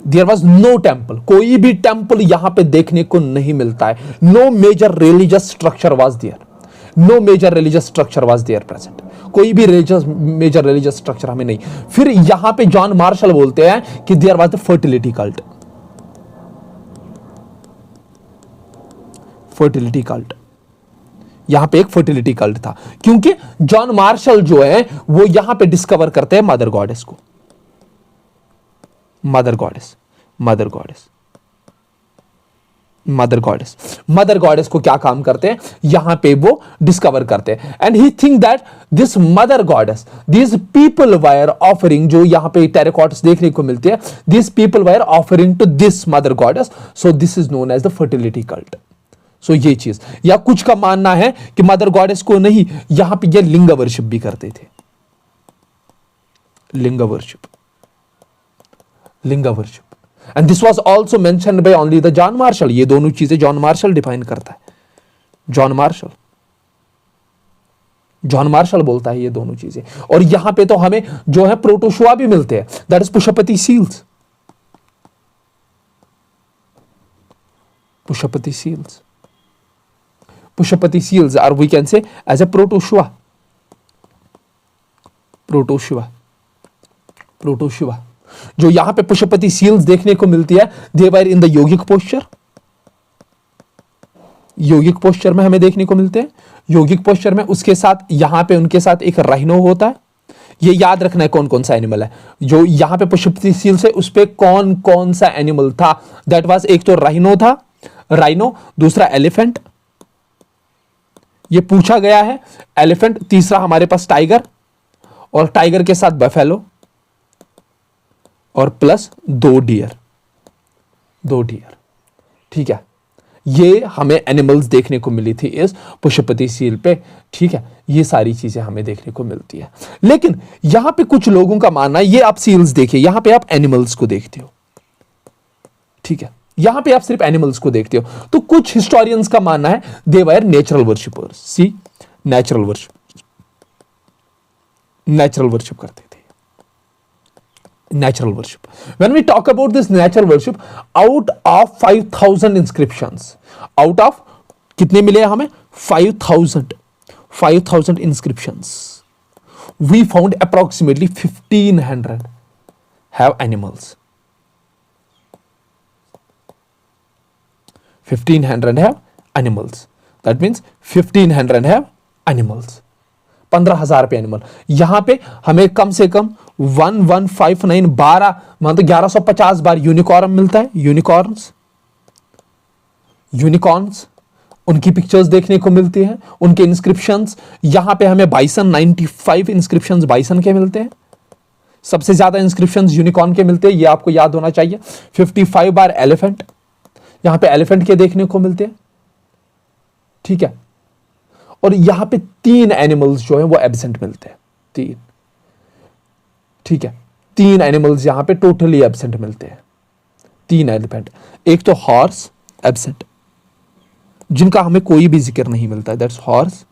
देयर वॉज नो टेंपल, कोई भी टेंपल यहां पे देखने को नहीं मिलता है। No major religious structure was there, no major religious structure was there present, कोई भी मेजर रिलीजियस स्ट्रक्चर हमें नहीं। फिर यहां पे जॉन मार्शल बोलते हैं कि there was the fertility cult, fertility cult, यहां पे एक फर्टिलिटी कल्ट था, क्योंकि जॉन मार्शल जो है वो यहां पे डिस्कवर करते हैं मदर गॉडेस को, mother goddess, mother goddess, mother goddess, mother goddess को क्या काम करते हैं यहां पे वो डिस्कवर करते हैं। And he think that this mother goddess, this people were offering, जो यहां पे टेराकोट्स देखने को मिलते हैं, this people were offering to this mother goddess, so this is known as the fertility cult. So ये चीज, या कुछ का मानना है कि मदर गॉडेस को नहीं, यहां पे ये लिंग वर्शिप भी करते थे, ling worship, ling worship. And this was also mentioned by only the John Marshall, ये दोनों चीजें जॉन मार्शल डिफाइन करता है, जॉन मार्शल, जॉन मार्शल बोलता है ये दोनों चीजें। और यहां पे तो हमें जो है प्रोटोशुआ भी मिलते हैं, that is पुष्पति seals, पुष्पति seals, पुष्पति seals और वी कैन से एज ए प्रोटोशुआ, प्रोटोशुआ, प्रोटोशुआ। जो यहां पे पुष्पति सील्स देखने को मिलती है, they were in the yogic posture, yogic posture में हमें देखने को मिलते हैं, योगिक पोस्चर में। उसके साथ यहां पे उनके साथ एक राइनो होता है, ये याद रखना है कौन कौन सा एनिमल है जो यहां पे पुष्पति सील्स है, उस पे कौन कौन सा एनिमल था। दैट वाज, एक तो राइनो था, राइनो, दूसरा एलिफेंट, ये पूछा गया है, एलिफेंट, तीसरा हमारे पास टाइगर, और टाइगर के साथ बफेलो, और प्लस 2 डियर, 2 डियर। ठीक है, ये हमें एनिमल्स देखने को मिली थी इस पुष्पति सील पे। ठीक है, ये सारी चीजें हमें देखने को मिलती है। लेकिन यहां पे कुछ लोगों का मानना है, ये आप सील्स देखिए, यहां पे आप एनिमल्स को देखते हो, ठीक है, यहां पे आप सिर्फ एनिमल्स को देखते हो। तो कुछ हिस्टोरियंस का मानना है they were natural worshippers, see, natural worship, natural worship करते थे, natural worship. When we talk about this natural worship, out of 5000 inscriptions, out of कितने मिले हमें 5000 inscriptions, we found approximately 1500 have animals, 1500 have animals, that means 1500 have animals, 15,000 पे animal. यहां पे हमें कम से कम 1159 12 मतलब 1150 बार यूनिकॉर्न मिलता है, यूनिकॉर्न्स, यूनिकॉर्न्स, उनकी पिक्चर्स देखने को मिलती हैं, उनके इंस्क्रिप्शंस। यहां पे हमें बाइसन 95 इंस्क्रिप्शंस बाइसन के मिलते हैं, सबसे ज्यादा इंस्क्रिप्शंस यूनिकॉर्न के मिलते हैं, ये आपको याद होना चाहिए। 55 बार एलिफेंट, यहां पे एलिफेंट के देखने को मिलते हैं, ठीक है। और यहां पे 3 एनिमल्स जो है वो एब्सेंट मिलते हैं, 3, ठीक है, 3 एनिमल्स यहां पे टोटली एब्सेंट मिलते हैं, 3 एलिफेंट। एक तो हॉर्स एब्सेंट, जिनका हमें कोई भी जिक्र नहीं मिलता है, दैट्स हॉर्स,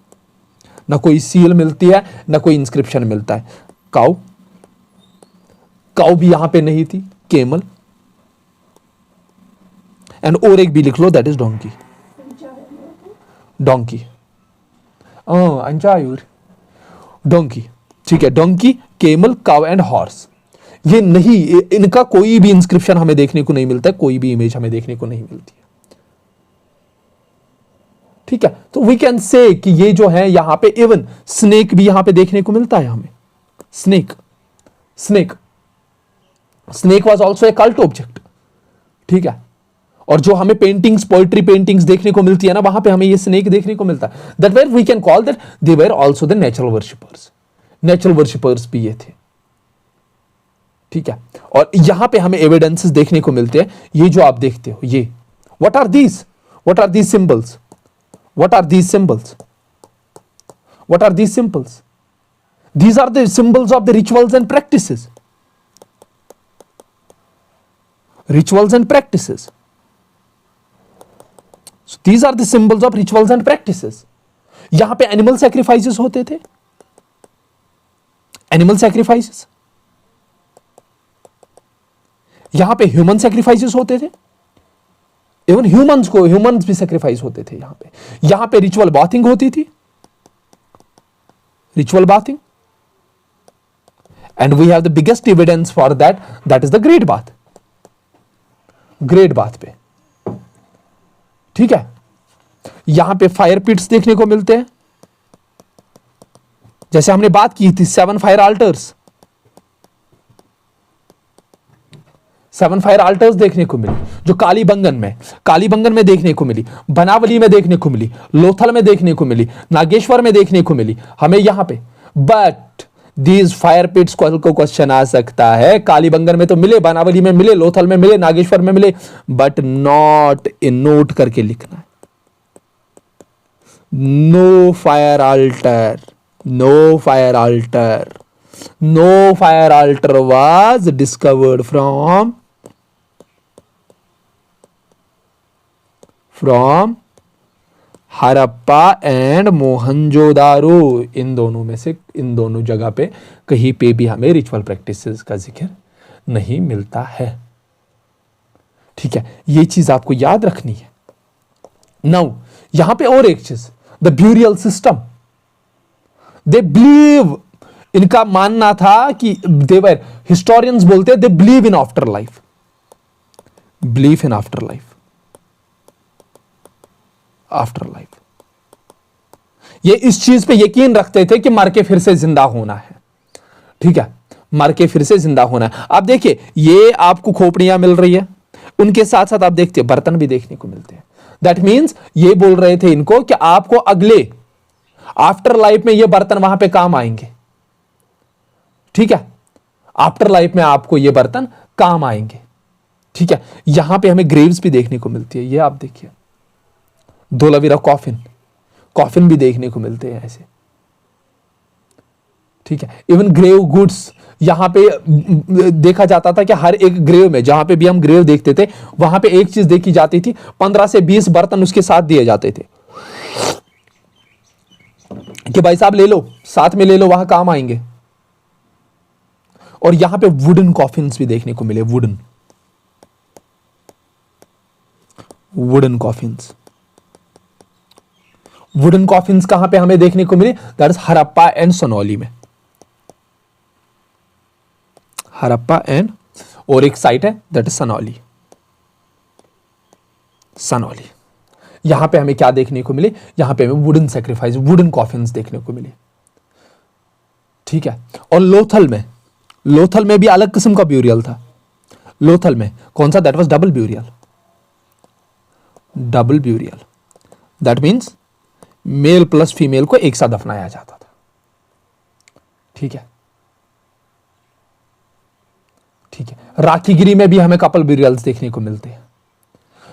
ना कोई सील मिलती है, ना कोई इंस्क्रिप्शन मिलता है। काउ, काउ भी यहां पे नहीं थी। केमल, एंड और एक भी लिख लो, दैट इज डोंकी, डोंकी, अंजायूर, डोंकी, ठीक है, donkey, camel, cow and horse. ये नहीं, इनका कोई भी इंस्क्रिप्शन हमें देखने को नहीं मिलता है, कोई भी इमेज हमें देखने को नहीं मिलती है, ठीक है। तो वी कैन से कि ये जो है यहां पे इवन स्नेक भी यहां पे देखने को मिलता है हमें, snake, snake, snake was also a cult object, ठीक है। और जो हमें पेंटिंग्स, पोएट्री पेंटिंग्स देखने को मिलती है ना, वहां पे हमें ये स्नेक देखने को मिलता है। That where we can call that they were also the natural worshippers, natural worshippers भी ये थे, ठीक है। और यहां पे हमें एविडेंसेस देखने को मिलते हैं, ये जो आप देखते हो, ये what are these, what are these symbols, what are these symbols, what are these symbols, these are the symbols of the rituals and practices, rituals and practices. So these are the symbols of rituals and practices. यहां पे animal sacrifices होते थे, animal sacrifices, यहां पे human sacrifices होते थे, even humans भी sacrifice होते थे यहां पे रिचुअल बाथिंग होती थी, ritual bathing, and we have the biggest evidence for that, that is the great bath, great bath पे, ठीक है। यहां पे फायर पिट्स देखने को मिलते हैं, जैसे हमने बात की थी 7 फायर अल्टर्स, 7 फायर अल्टर्स देखने को मिली, जो कालीबंगन में देखने को मिली, बनावली में देखने को मिली, लोथल में देखने को मिली, नागेश्वर में देखने को मिली हमें यहां पे। बट दीज फायर पिट्स को क्वेश्चन आ सकता है, कालीबंगन में तो मिले, बनावली में मिले, लोथल में मिले, नागेश्वर में मिले, बट नॉट इन, नोट करके लिखना है, no fire altar, no fire altar, no fire altar was discovered from Harappa and Mohenjodaro. इन दोनों में से, इन दोनों जगह पे कहीं पे भी हमें रिचुअल प्रैक्टिसेस का जिक्र नहीं मिलता है, ठीक है। ये चीज आपको याद रखनी है। नाउ यहां पे और एक चीज, the burial system, they believe, इनका मानना था कि देवर, हिस्टोरियंस बोलते हैं they believe in after life, believe in after life, after life, ये इस चीज पे यकीन रखते थे कि मर के फिर से जिंदा होना है, ठीक है, मर के फिर से जिंदा होना है। आप देखिए, ये आपको खोपड़ियां मिल रही है, उनके साथ साथ आप देखते हैं बर्तन भी देखने को मिलते हैं। दैट मीन्स ये बोल रहे थे इनको कि आपको अगले आफ्टर लाइफ में ये बर्तन वहां पे काम आएंगे, ठीक है, आफ्टर लाइफ में आपको ये बर्तन काम आएंगे, ठीक है। यहां पे हमें ग्रेव्स भी देखने को मिलती है, ये आप देखिए, धोलावीरा कॉफिन, कॉफिन भी देखने को मिलते हैं ऐसे, ठीक है। इवन ग्रेव गुड्स, यहां पे देखा जाता था कि हर एक ग्रेव में, जहां पे भी हम ग्रेव देखते थे, वहां पे एक चीज देखी जाती थी, 15 से 20 बर्तन उसके साथ दिए जाते थे कि भाई साहब ले लो, साथ में ले लो, वहां काम आएंगे। और यहां पे वुडन कॉफिन्स भी देखने को मिले, वुडन कॉफिन्स, वुडन कॉफिन्स कहां पे हमें देखने को मिले, that is Harappa and Sanauli में, हड़प्पा एंड, और एक साइट है दैट इज सनौली, सनौली। यहां पे हमें क्या देखने को मिले, यहां पे हमें वुडन सैक्रिफाइस, वुडन कॉफिन्स देखने को मिले, ठीक है। और लोथल में भी अलग किस्म का ब्यूरियल था, लोथल में कौन सा, that was double burial, double burial, that means male plus female को एक साथ दफनाया जाता था, ठीक है, ठीक है। राखीगिरी में भी हमें कपल ब्यूरियल्स देखने को मिलते हैं।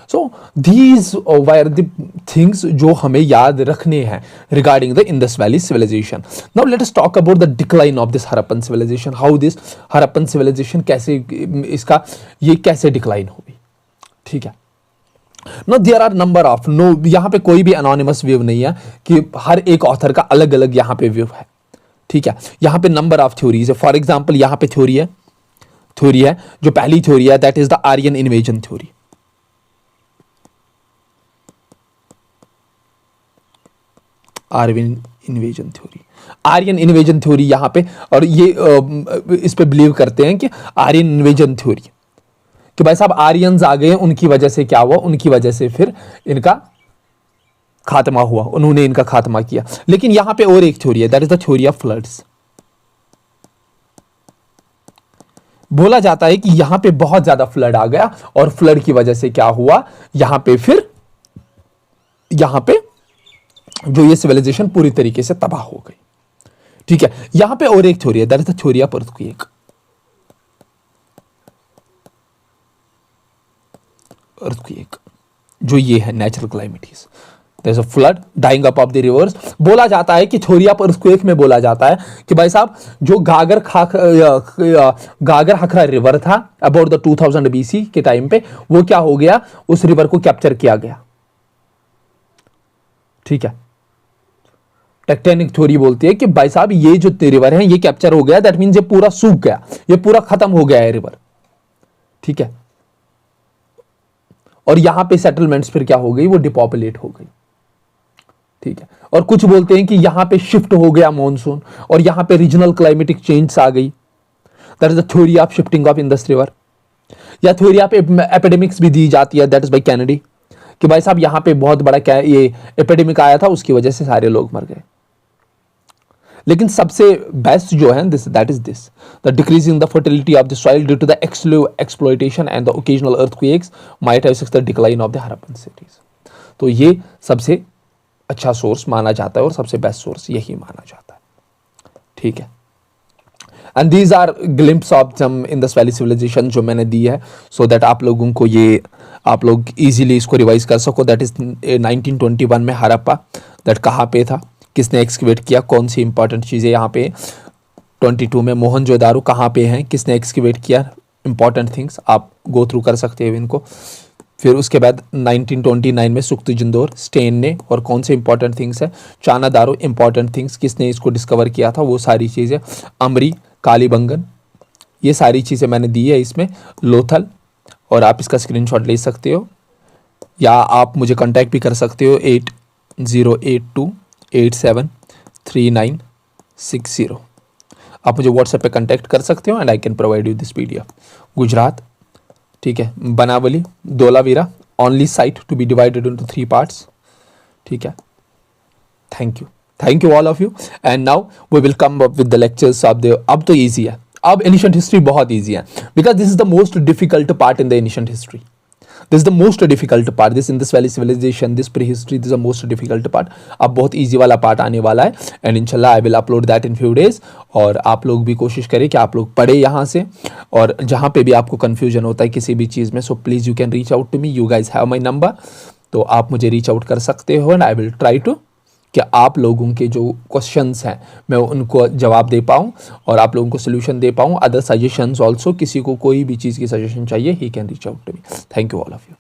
So these were the things जो हमें याद रखने हैं regarding the Indus valley civilization. Now let us talk about the decline of this Harappan civilization, how this Harappan civilization कैसे, इसका ये कैसे डिक्लाइन हुई, ठीक है। No there are number of, no यहां पे कोई भी अनोनिमस व्यू नहीं है कि हर एक ऑथर का अलग अलग यहां पे व्यू है, ठीक है। यहां पे नंबर ऑफ थ्योरीज है। फॉर एग्जांपल यहां पे थ्योरी है, जो पहली थ्योरी है that is the Aryan invasion theory, Aryan invasion theory यहां पे, और ये इस पे बिलीव करते हैं कि आर्यन इन्वेजन थ्योरी, कि भाई साहब आर्यंस आ गए, उनकी वजह से क्या हुआ, उनकी वजह से फिर इनका खात्मा हुआ, उन्होंने इनका खात्मा किया। लेकिन यहां पे और एक थ्योरी है, that is the theory of floods. बोला जाता है कि यहां पे बहुत ज्यादा फ्लड आ गया, और फ्लड की वजह से क्या हुआ, यहां पे जो ये सिविलाइजेशन पूरी तरीके से तबाह हो गई, ठीक है। यहां पे और एक थ्योरी है, that is the theory of earthquake, जो ये है natural calamities, there is a flood, drying up of the rivers. बोला जाता है कि थ्योरी ऑफ अर्थक्वेक में बोला जाता है कि भाई साहब जो गागर हकरा रिवर था अबाउट द 2000 BC के टाइम पे, वो क्या हो गया, उस रिवर को कैप्चर किया गया, ठीक है, टेक्टोनिक थ्योरी बोलती है कि भाई साहब ये जो रिवर है ये कैप्चर हो गया, दैट मीन्स ये पूरा सूख गया, ये पूरा खत्म हो गया है रिवर, ठीक है। और यहां पे सेटलमेंट्स फिर क्या हो गई, वो डिपॉपुलेट हो गई, ठीक है। और कुछ बोलते हैं कि यहां पे शिफ्ट हो गया मॉनसून और यहां पे रीजनल क्लाइमेटिक चेंज आ गई, that is the theory of shifting of Indus river. या थ्योरी ऑफ एपिडेमिक्स भी दी जाती है, दैट इज बाय कैनेडी, कि भाई साहब यहां पे बहुत बड़ा क्या ये एपिडेमिक आया था, उसकी वजह से सारे लोग मर गए। लेकिन सबसे बेस्ट जो है this, that is this, the decrease in the fertility of the soil due to the exploitation and the occasional earthquakes might have the decline of the Harappan cities. तो ये सबसे अच्छा सोर्स माना जाता है और सबसे बेस्ट सोर्स यही माना जाता है, ठीक है। And these are glimpse of some Indus valley civilization जो मैंने दी है, सो दैट आप लोगों को ये, आप लोग इजीली इसको रिवाइज कर सको। दैट इज 1921 में हड़प्पा, दैट कहाँ पे था, किसने एक्सकेवेट किया, कौन सी इंपॉर्टेंट चीज़ें यहाँ पे। 22 में मोहनजोदारो कहाँ पे हैं, किसने एक्सकेवेट किया, इंपॉर्टेंट थिंग्स आप गो थ्रू कर सकते हो इनको। फिर उसके बाद 1929 में सुख्तुजंदोर, स्टेन ने, और कौन से इंपॉर्टेंट थिंग्स है, चानादारो, इंपॉर्टेंट थिंग्स, किसने इसको डिस्कवर किया था, वो सारी चीज़ें, अमरी, कालीबंगन, ये सारी चीज़ें मैंने दी है इसमें, लोथल, और आप इसका स्क्रीनशॉट ले सकते हो या आप मुझे कांटेक्ट भी कर सकते हो 8082873960। आप मुझे व्हाट्सएप पे कांटेक्ट कर सकते हो and I can provide you this PDF. Gujarat, ठीक है, Banawali, Dholavira, only site to be divided into 3 parts, ठीक है। Thank you all of you and now we will come up with the lectures of the, अब तो easy है, अब ancient history बहुत easy है, because this is the most difficult part in the ancient history. This is the most difficult part, this Indus valley civilization, this prehistory, this is the most difficult part. अब बहुत easy वाला part आने वाला है and इंशाल्लाह I will upload that in few days. और आप लोग भी कोशिश करें कि आप लोग पढ़े यहाँ से, और जहाँ पे भी आपको कन्फ्यूजन होता है किसी भी चीज़ में, so please you can reach out to me, you guys have my number, तो आप मुझे रीच आउट कर सकते हो and I will try to कि आप लोगों के जो क्वेश्चंस हैं मैं उनको जवाब दे पाऊँ और आप लोगों को सोल्यूशन दे पाऊँ। अदर सजेशंस ऑल्सो, किसी को कोई भी चीज़ की सजेशन चाहिए, he can reach out to me. Thank you all of you.